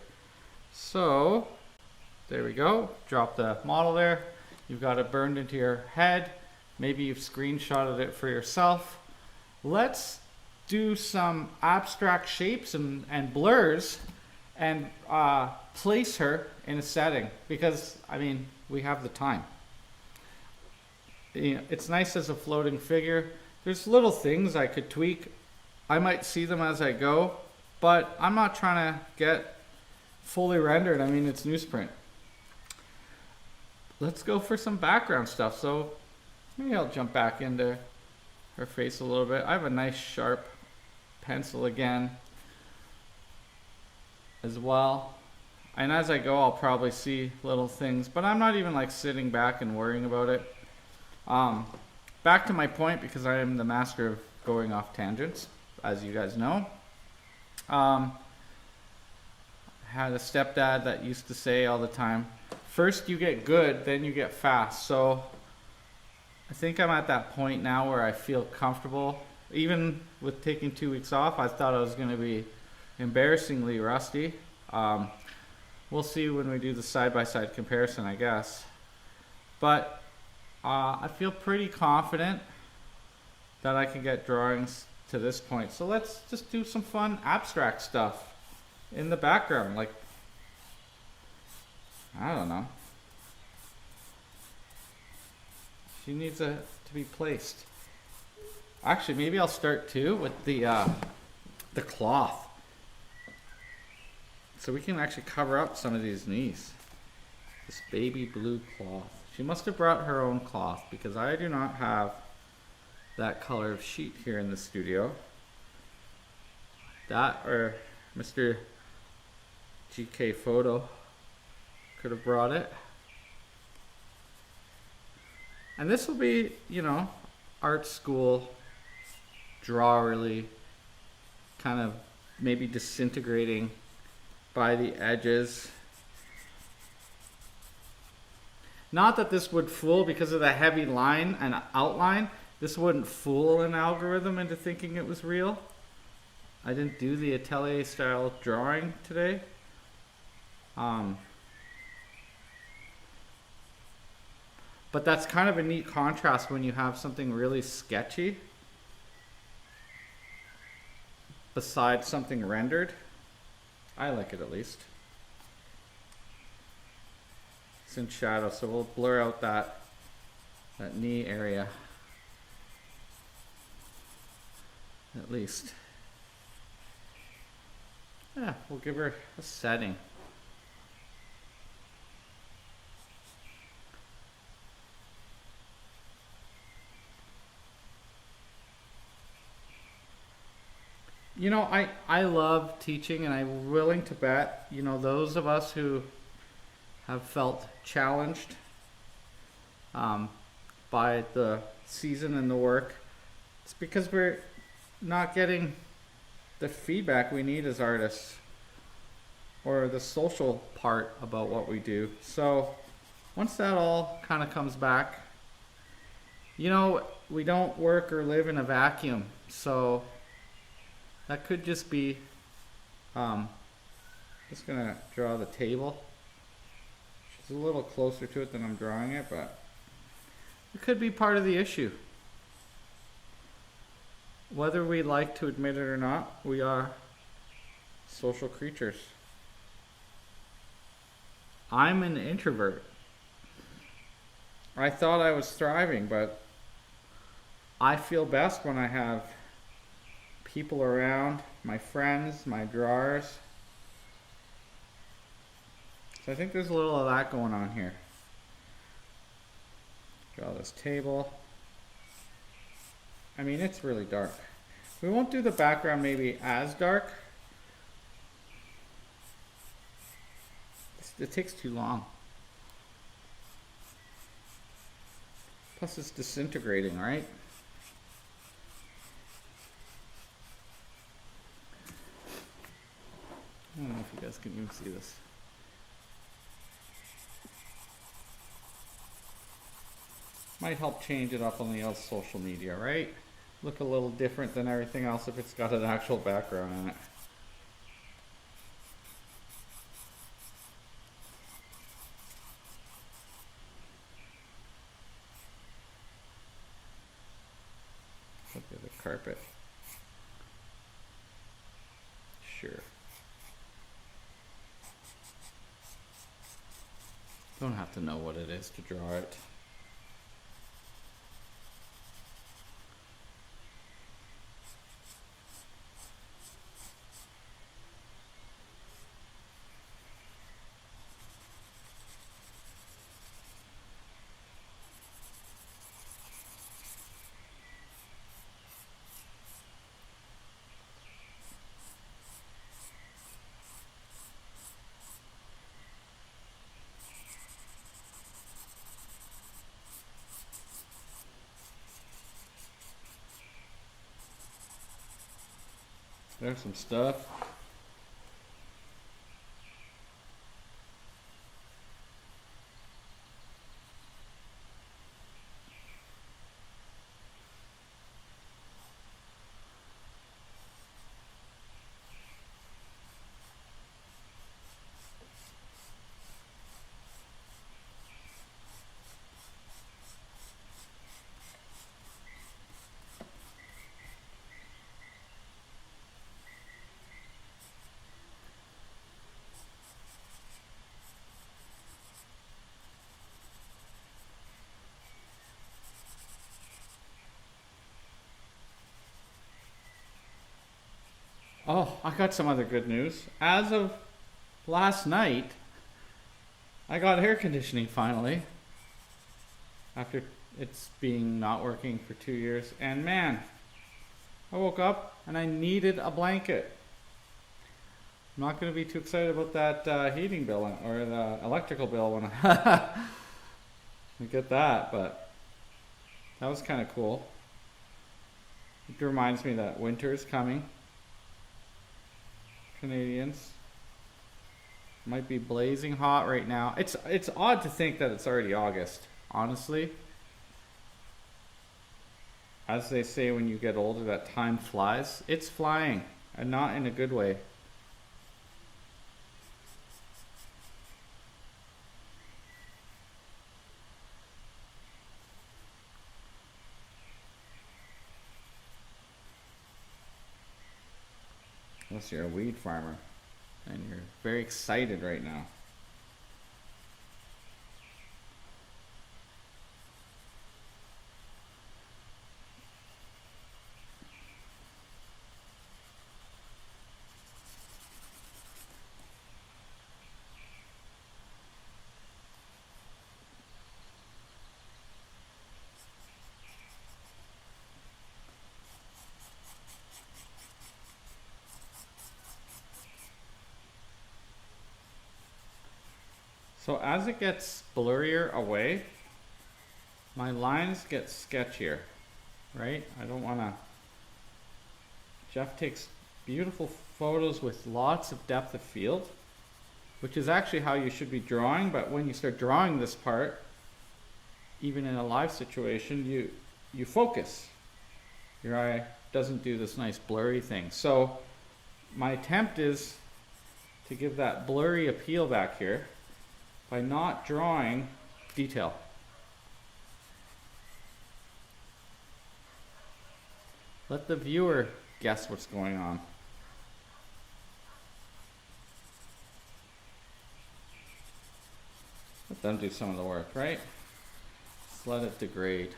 So there we go. Drop the model there. You've got it burned into your head. Maybe you've screenshotted it for yourself. Let's do some abstract shapes and blurs and place her in a setting, because, I mean, we have the time. You know, it's nice as a floating figure. There's little things I could tweak. I might see them as I go, but I'm not trying to get fully rendered. I mean, it's newsprint. Let's go for some background stuff. So maybe I'll jump back into her face a little bit. I have a nice sharp pencil again as well. And as I go, I'll probably see little things, but I'm not even like sitting back and worrying about it. Back to my point, because I am the master of going off tangents, as you guys know. I had a stepdad that used to say all the time, first you get good, then you get fast. So I think I'm at that point now where I feel comfortable. Even with taking 2 weeks off, I thought I was going to be embarrassingly rusty. We'll see when we do the side-by-side comparison, I guess. But I feel pretty confident that I can get drawings to this point. So let's just do some fun abstract stuff in the background. Like, I don't know. She needs to be placed. Actually, maybe I'll start too with the cloth, so we can actually cover up some of these knees. This baby blue cloth. She must have brought her own cloth, because I do not have that color of sheet here in the studio. That or Mr. GK Photo could have brought it. And this will be, you know, art school, drawerly, kind of maybe disintegrating by the edges. Not that this would fool, because of the heavy line and outline, this wouldn't fool an algorithm into thinking it was real. I didn't do the Atelier style drawing today. But that's kind of a neat contrast when you have something really sketchy besides something rendered. I like it, at least. It's in shadow, so we'll blur out that knee area, at least. Yeah, we'll give her a setting. You know, I love teaching, and I'm willing to bet, you know, those of us who have felt challenged by the season and the work, it's because we're not getting the feedback we need as artists, or the social part about what we do. So once that all kind of comes back, you know, we don't work or live in a vacuum. So that could just be, just gonna draw the table. It's a little closer to it than I'm drawing it, but it could be part of the issue. Whether we like to admit it or not, we are social creatures. I'm an introvert. I thought I was thriving, but I feel best when I have people around, my friends, my drawers. So I think there's a little of that going on here. Draw this table. I mean, it's really dark. We won't do the background maybe as dark. It takes too long. Plus it's disintegrating, right? I don't know if you guys can even see this. Might help change it up on the other social media, right? Look a little different than everything else if it's got an actual background in it. Look at the carpet. Sure. Don't have to know what it is to draw it. There's some stuff. Oh, I got some other good news. As of last night, I got air conditioning finally. After it's being not working for 2 years. And man, I woke up and I needed a blanket. I'm not going to be too excited about that heating bill or the electrical bill when I get that, but that was kind of cool. It reminds me that winter is coming. Canadians might be blazing hot right now. It's odd to think that it's already August, honestly. As they say, when you get older, that time flies. It's flying, and not in a good way. Unless you're a weed farmer and you're very excited right now. So as it gets blurrier away, my lines get sketchier, right? I don't want to... Geoff takes beautiful photos with lots of depth of field, which is actually how you should be drawing, but when you start drawing this part, even in a live situation, you focus. Your eye doesn't do this nice blurry thing. So my attempt is to give that blurry appeal back here by not drawing detail. Let the viewer guess what's going on. Let them do some of the work, right? Just let it degrade.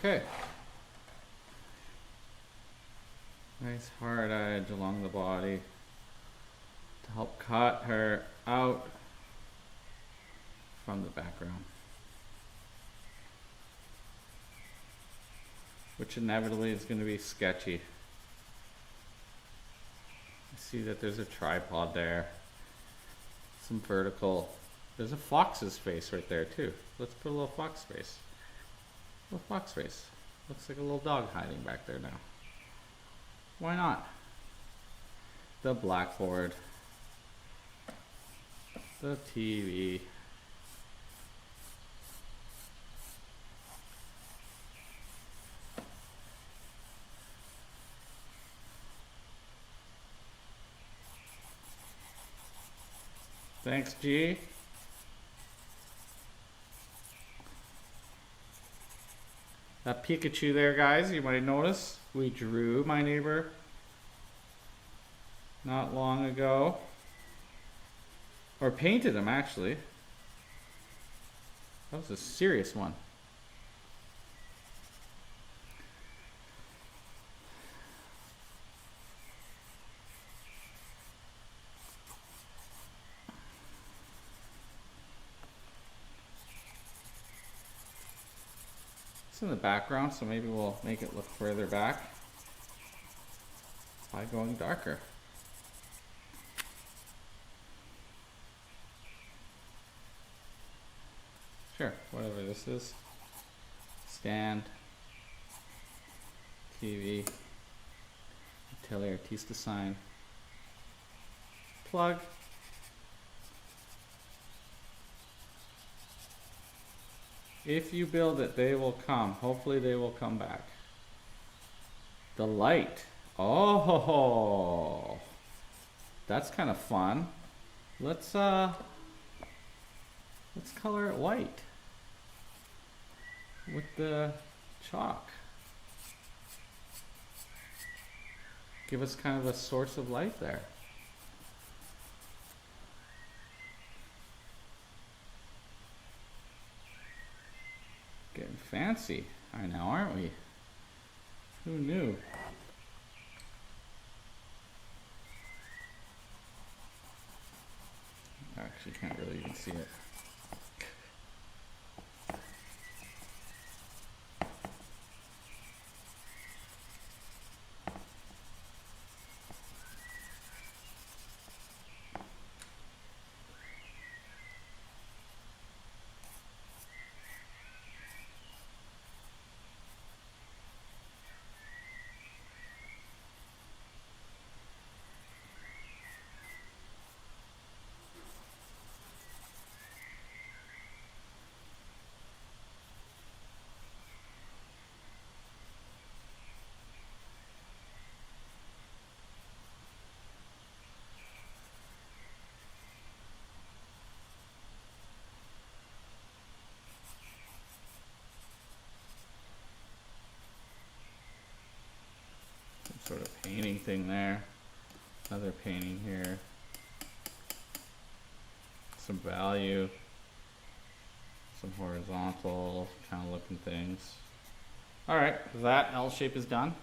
Okay. Nice hard edge along the body to help cut her out from the background, which inevitably is going to be sketchy. I see that there's a tripod there, some vertical. There's a fox's face right there too. Let's put a little fox face. Little fox face. Looks like a little dog hiding back there now. Why not? The blackboard. The TV. Thanks, G. That Pikachu there, guys, you might notice, we drew my neighbor not long ago. Or painted him, actually. That was a serious one. In the background, so maybe we'll make it look further back by going darker. Sure, whatever this is. Stand, TV, Atelier Artista sign, plug. If you build it, they will come. Hopefully they will come back. The light. Oh, that's kind of fun. Let's color it white with the chalk. Give us kind of a source of light there. fancy I know, aren't we? Who knew? Actually, can't really even see it. Sort of painting thing there, another painting here, some value, some horizontal kind of looking things. All right, that L shape is done.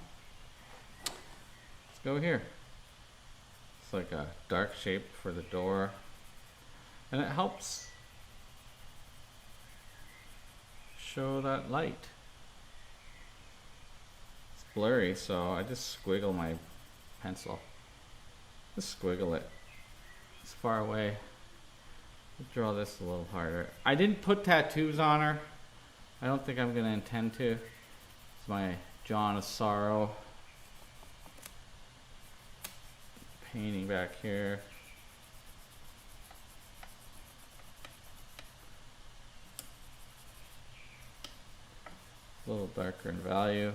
Let's go here. It's like a dark shape for the door, and it helps show that light. Blurry, so I just squiggle my pencil. Just squiggle it. It's far away. Draw this a little harder. I didn't put tattoos on her. I don't think I'm gonna intend to. It's my John of Sorrow painting back here. A little darker in value.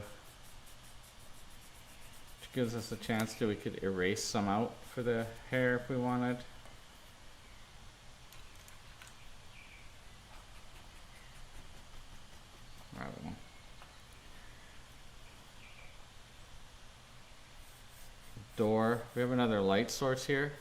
Gives us a chance we could erase some out for the hair if we wanted. I don't know. Door. We have another light source here.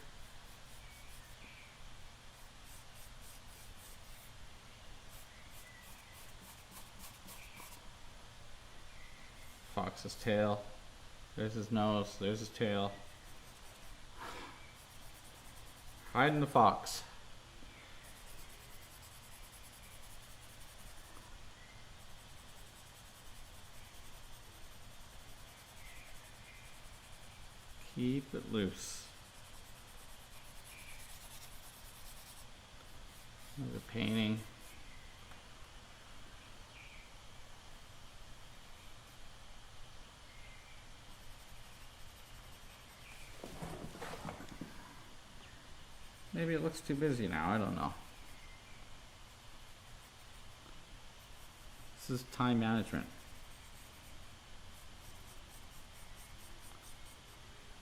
Fox's tail. There's his nose, there's his tail. Hiding the fox. Keep it loose. Another painting. Maybe it looks too busy now, I don't know. This is time management.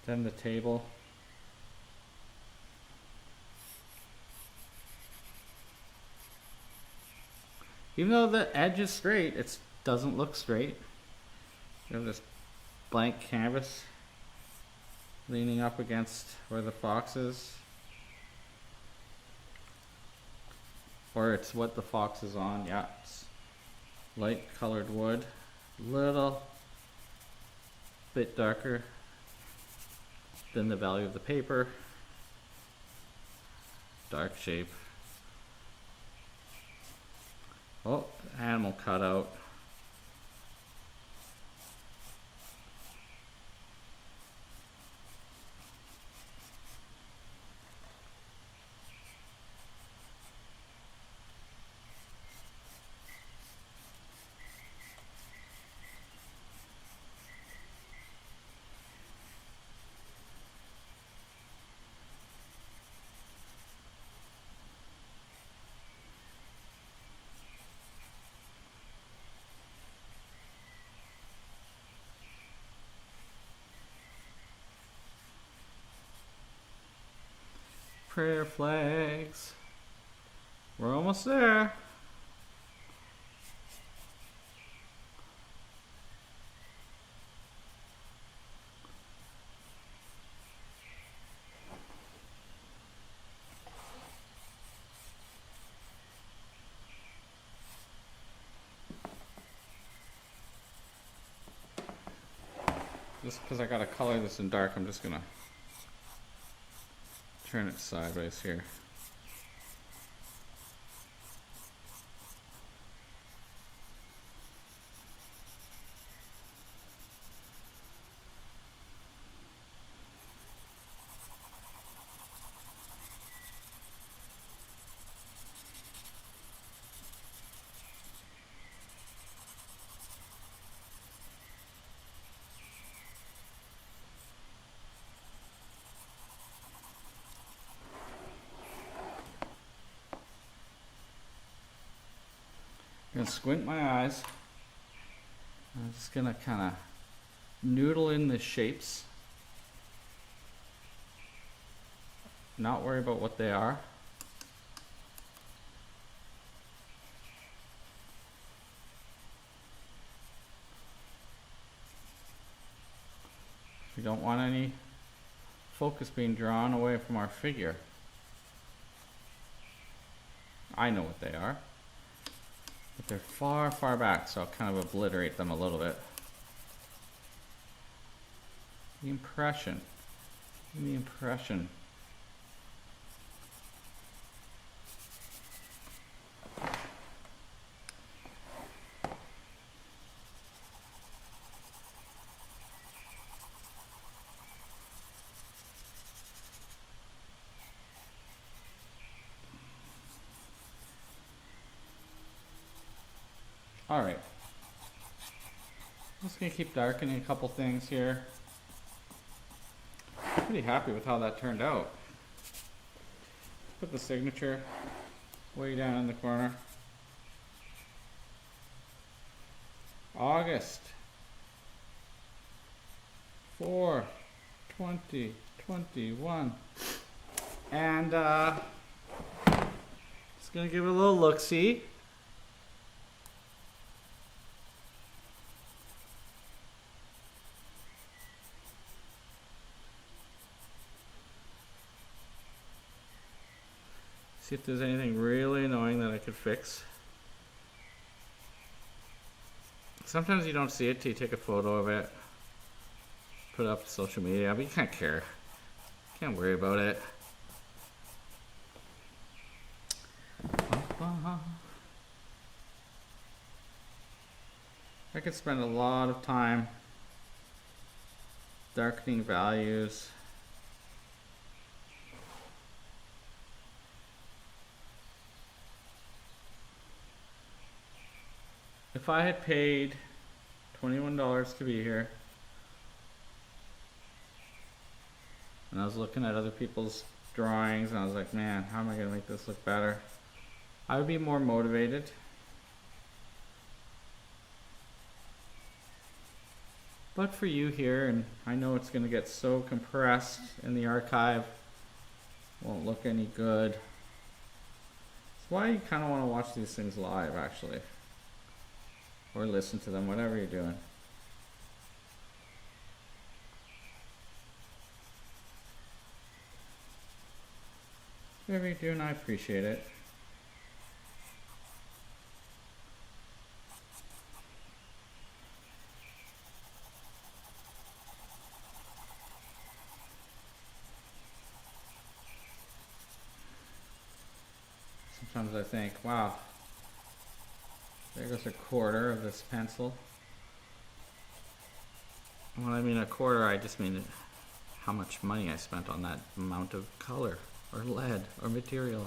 Then the table. Even though the edge is straight, it doesn't look straight. You have this blank canvas leaning up against where the fox is. Or it's what the fox is on, yeah. It's light colored wood, little bit darker than the value of the paper. Dark shape. Oh, animal cutout. Prayer flags. We're almost there. just because I gotta color this in dark, I'm just gonna turn it sideways here. I'm gonna squint my eyes. I'm just gonna kind of noodle in the shapes. Not worry about what they are. We don't want any focus being drawn away from our figure. I know what they are. But they're far, far back, so I'll kind of obliterate them a little bit. The impression. The impression. All right, I'm just gonna keep darkening a couple things here. I'm pretty happy with how that turned out. Put the signature way down in the corner. August 4, 2021. And just gonna give it a little look-see. See if there's anything really annoying that I could fix. Sometimes you don't see it till you take a photo of it, put it up to social media, but you can't care. Can't worry about it. I could spend a lot of time darkening values. If I had paid $21 to be here, and I was looking at other people's drawings, and I was like, man, how am I going to make this look better? I would be more motivated. But for you here, and I know it's going to get so compressed in the archive, won't look any good. That's why you kind of want to watch these things live, actually. Or listen to them, whatever you're doing. Whatever you're doing, I appreciate it. Sometimes I think, wow, there goes a quarter of this pencil. When I mean a quarter, I just mean how much money I spent on that amount of color, or lead, or material.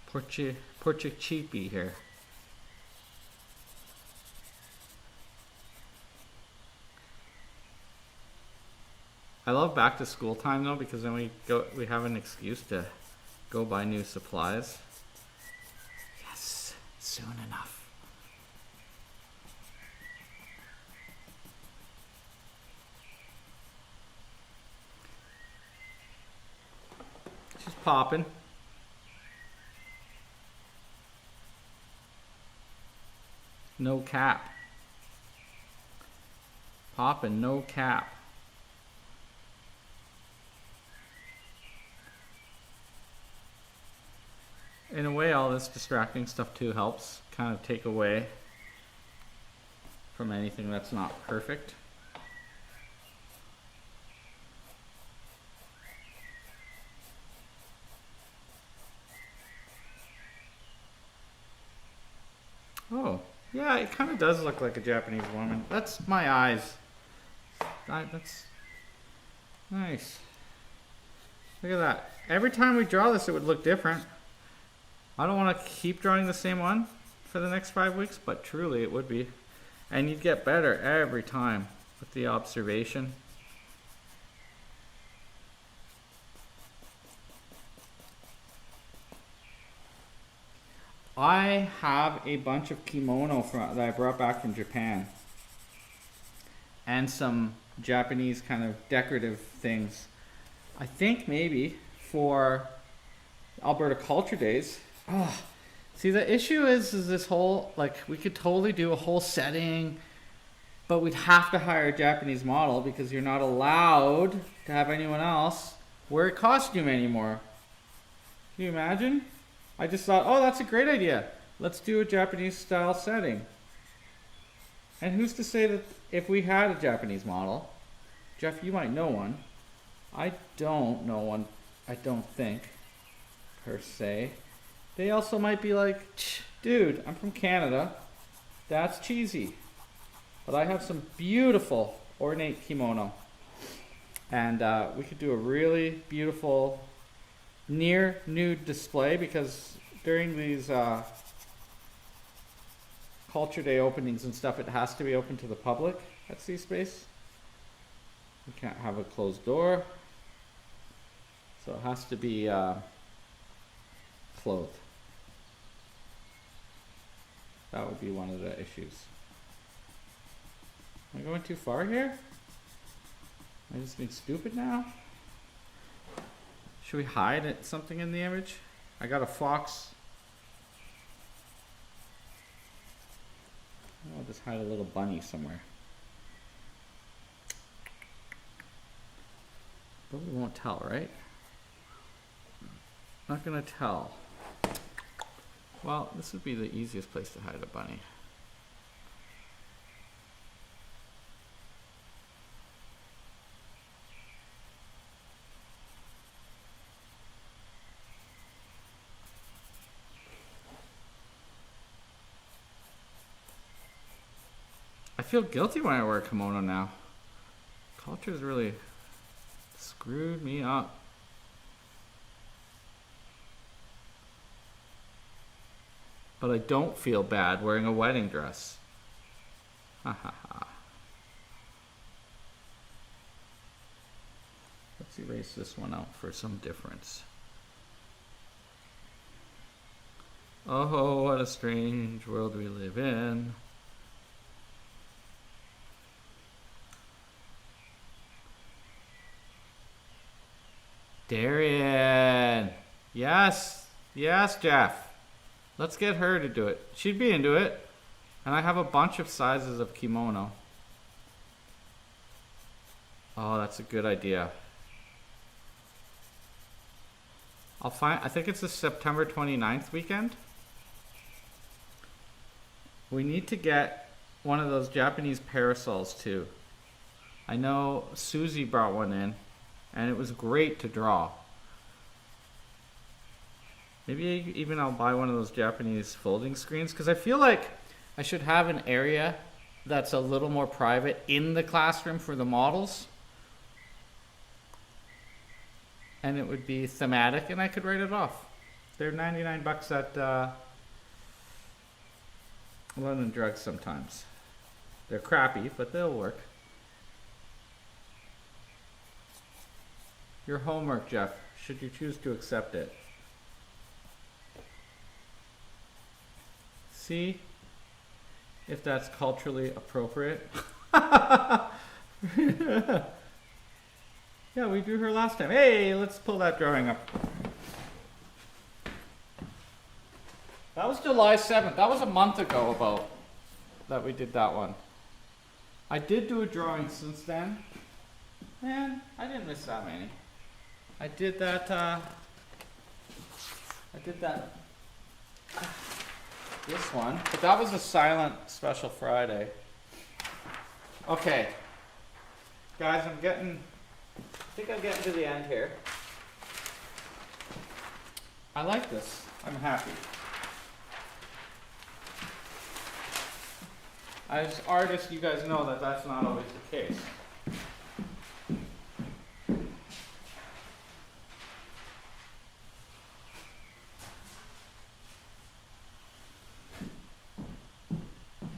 Porche cheapy here. I love back to school time though, because then we have an excuse to go buy new supplies. Yes, soon enough. She's popping. No cap. Popping, no cap. In a way, all this distracting stuff too helps kind of take away from anything that's not perfect. kind of does look like a Japanese woman. That's my eyes. That's nice. Look at that. Every time we draw this, it would look different. I don't want to keep drawing the same one for the next 5 weeks, but truly it would be. And you'd get better every time with the observation. I have a bunch of kimono that I brought back from Japan. And some Japanese kind of decorative things. I think maybe for Alberta Culture Days. Oh, see, the issue is this whole, like, we could totally do a whole setting, but we'd have to hire a Japanese model because you're not allowed to have anyone else wear a costume anymore. Can you imagine? I just thought, oh, that's a great idea. Let's do a Japanese style setting. And who's to say that if we had a Japanese model, Geoff, you might know one. I don't know one, I don't think, per se. They also might be like, dude, I'm from Canada. That's cheesy. But I have some beautiful ornate kimono. And we could do a really beautiful near nude display, because during these Culture Day openings and stuff, it has to be open to the public at C-Space. We can't have a closed door. So it has to be clothed. That would be one of the issues. Am I going too far here? Am I just being stupid now? Should we hide something in the image? I got a fox. I'll just hide a little bunny somewhere. But we won't tell, right? Not gonna tell. Well, this would be the easiest place to hide a bunny. I feel guilty when I wear a kimono now. Culture's really screwed me up. But I don't feel bad wearing a wedding dress. Ha ha ha. Let's erase this one out for some difference. Oh, what a strange world we live in. Darian. Yes. Yes, Geoff. Let's get her to do it. She'd be into it. And I have a bunch of sizes of kimono. Oh, that's a good idea. I think it's the September 29th weekend. We need to get one of those Japanese parasols too. I know Susie brought one in, and it was great to draw. Maybe even I'll buy one of those Japanese folding screens, because I feel like I should have an area that's a little more private in the classroom for the models. And it would be thematic, and I could write it off. They're 99 bucks at London Drugs sometimes. They're crappy, but they'll work. Your homework, Geoff, should you choose to accept it. See if that's culturally appropriate. Yeah, we drew her last time. Hey, let's pull that drawing up. That was July 7th. That was a month ago about that we did that one. I did do a drawing since then. Man, I didn't miss that many. I did that, this one, but that was a silent special Friday. Okay. Guys, I think I'm getting to the end here. I like this. I'm happy. As artists, you guys know that that's not always the case.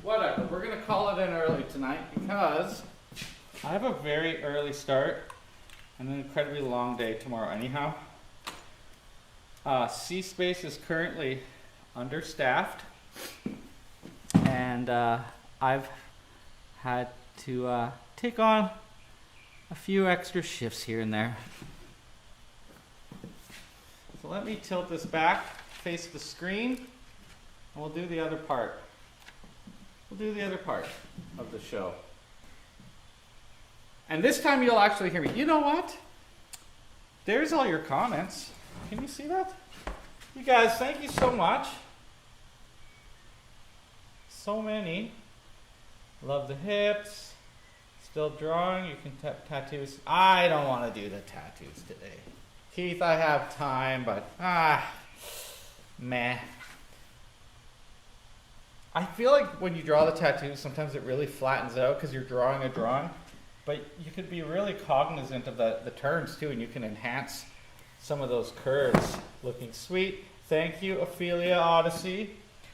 Whatever, we're gonna call it in early tonight because I have a very early start and an incredibly long day tomorrow anyhow. C-Space is currently understaffed, and I've had to take on a few extra shifts here and there. So let me tilt this back, face the screen, and we'll do the other part. We'll do the other part of the show. And this time you'll actually hear me. You know what? There's all your comments. Can you see that? You guys, thank you so much. So many. Love the hips. Still drawing. You can tattoos. I don't want to do the tattoos today. Keith, I have time, but meh. I feel like when you draw the tattoos, sometimes it really flattens out because you're drawing a drawing. But you could be really cognizant of the turns too, and you can enhance some of those curves. Looking sweet. Thank you, Ophelia Odyssey.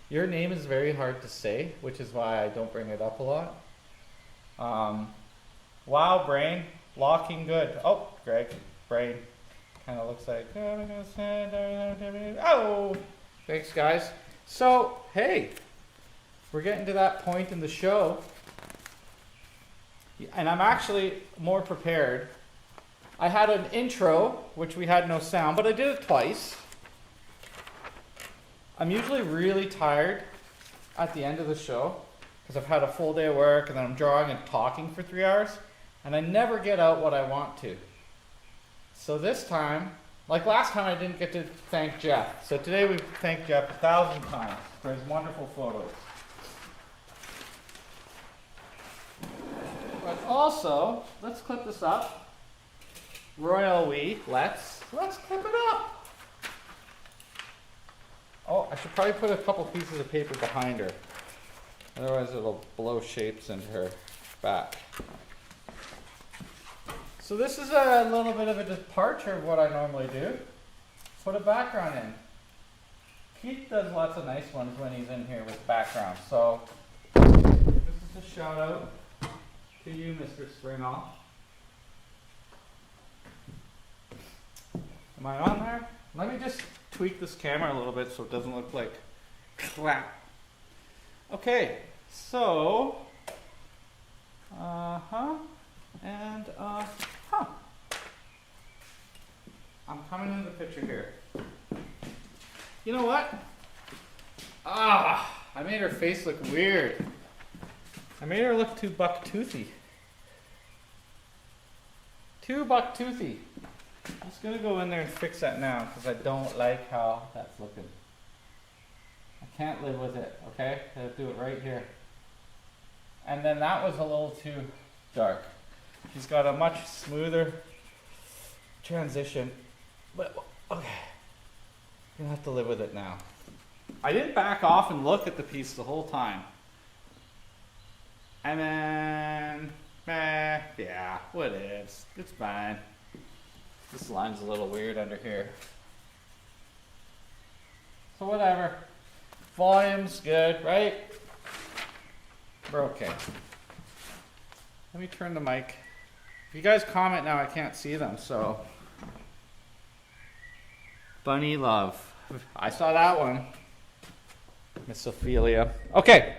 Your name is very hard to say, which is why I don't bring it up a lot. Wow, Brain. Locking good. Oh, Greg. Brain. Kind of looks like... Oh! Thanks, guys. So, hey. We're getting to that point in the show. And I'm actually more prepared. I had an intro, which we had no sound, but I did it twice. I'm usually really tired at the end of the show because I've had a full day of work and then I'm drawing and talking for 3 hours, and I never get out what I want to. So this time, like last time, I didn't get to thank Geoff. So today we've thanked Geoff 1,000 times for his wonderful photos. But also, let's clip this up. Royal we, let's clip it up. Oh, I should probably put a couple pieces of paper behind her. Otherwise it'll blow shapes into her back. So this is a little bit of a departure of what I normally do. Put a background in. Keith does lots of nice ones when he's in here with background. So this is a shout out to you, Mr. Springoff. Am I on there? Let me just tweak this camera a little bit so it doesn't look like crap. Okay, so, and, I'm coming in the picture here. You know what? I made her face look weird. I made her look too buck-toothy. Too buck-toothy. I'm just gonna go in there and fix that now because I don't like how that's looking. I can't live with it, okay? I'll do it right here. And then that was a little too dark. She's got a much smoother transition. But, okay. I'm gonna have to live with it now. I didn't back off and look at the piece the whole time. And then, yeah, what is? It's fine. This line's a little weird under here. So whatever. Volume's good, right? We're okay. Let me turn the mic. If you guys comment now, I can't see them, so. Bunny Love. I saw that one. Miss Ophelia. Okay.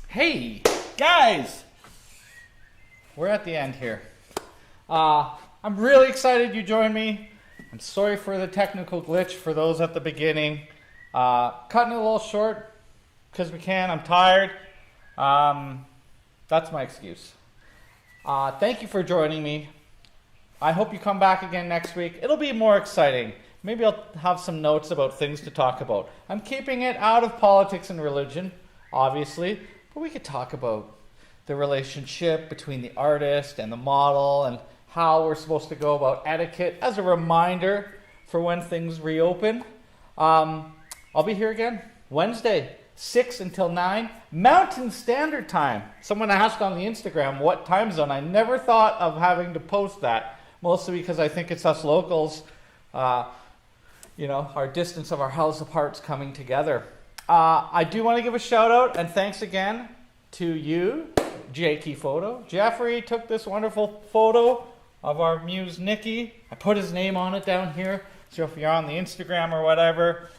Hey, guys. We're at the end here. I'm really excited you joined me. I'm sorry for the technical glitch for those at the beginning. Cutting it a little short because we can. I'm tired. That's my excuse. Thank you for joining me. I hope you come back again next week. It'll be more exciting. Maybe I'll have some notes about things to talk about. I'm keeping it out of politics and religion, obviously, but we could talk about the relationship between the artist and the model and how we're supposed to go about etiquette as a reminder for when things reopen. I'll be here again Wednesday, 6 until 9, Mountain Standard Time. Someone asked on the Instagram what time zone. I never thought of having to post that, mostly because I think it's us locals, you know, our distance of our house apart's coming together. I do want to give a shout out and thanks again to you, Jakey Photo. Jeffrey took this wonderful photo of our muse Nikki. I put his name on it down here, so if you're on the Instagram or whatever,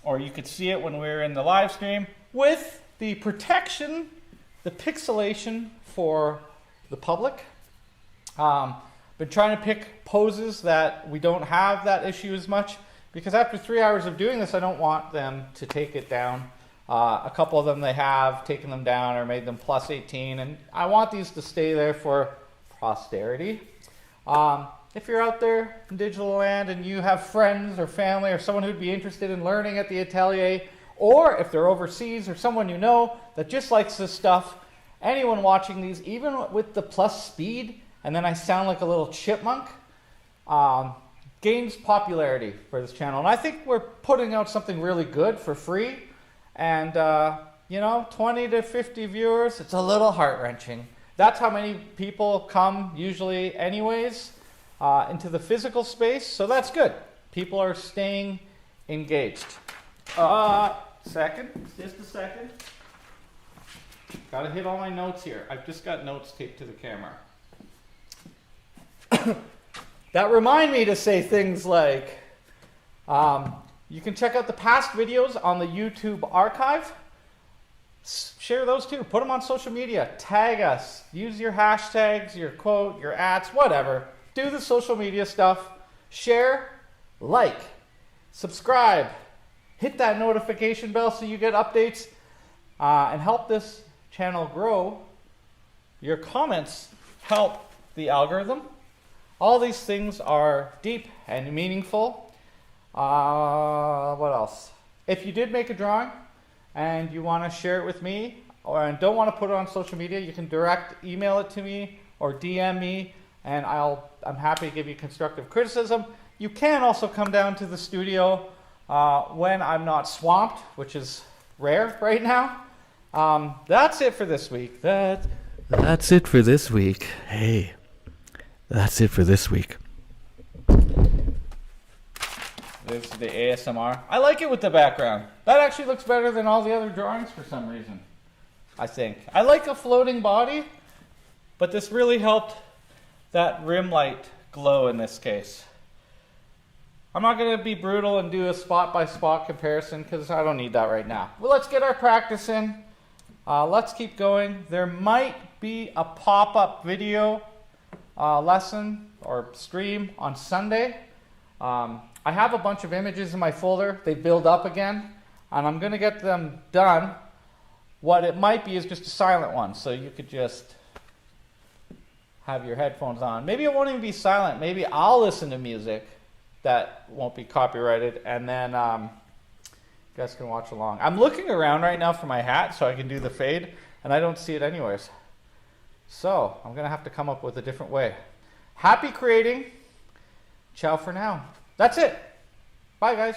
or you could see it when we were in the live stream, with the protection, the pixelation for the public. Been trying to pick poses that we don't have that issue as much, because after 3 hours of doing this, I don't want them to take it down. A couple of them they have taken them down or made them plus 18, and I want these to stay there for posterity. If you're out there in digital land and you have friends or family or someone who'd be interested in learning at the Atelier, or if they're overseas or someone you know that just likes this stuff, anyone watching these, even with the plus speed, and then I sound like a little chipmunk, gains popularity for this channel. And I think we're putting out something really good for free. And, you know, 20 to 50 viewers, it's a little heart-wrenching. That's how many people come usually anyways into the physical space. So that's good. People are staying engaged. Second, just a second. Gotta hit all my notes here. I've just got notes taped to the camera. That remind me to say things like, you can check out the past videos on the YouTube archive. Share those too. Put them on social media. Tag us. Use your hashtags, your quote, your ads, whatever. Do the social media stuff. Share, like, subscribe. Hit that notification bell so you get updates and help this channel grow. Your comments help the algorithm. All these things are deep and meaningful. What else? If you did make a drawing and you want to share it with me and don't want to put it on social media, you can direct email it to me or DM me, and I'm happy to give you constructive criticism. You can also come down to the studio when I'm not swamped, which is rare right now. That's it for this week. That's it for this week. Hey, that's it for this week. This is the ASMR. I like it with the background. That actually looks better than all the other drawings for some reason, I think. I like a floating body, but this really helped that rim light glow in this case. I'm not going to be brutal and do a spot-by-spot comparison because I don't need that right now. Well, let's get our practice in. Let's keep going. There might be a pop-up video lesson or stream on Sunday. I have a bunch of images in my folder. They build up again, and I'm going to get them done. What it might be is just a silent one, so you could just have your headphones on. Maybe it won't even be silent. Maybe I'll listen to music that won't be copyrighted, and then you guys can watch along. I'm looking around right now for my hat so I can do the fade, and I don't see it anyways. So I'm going to have to come up with a different way. Happy creating. Ciao for now. That's it. Bye, guys.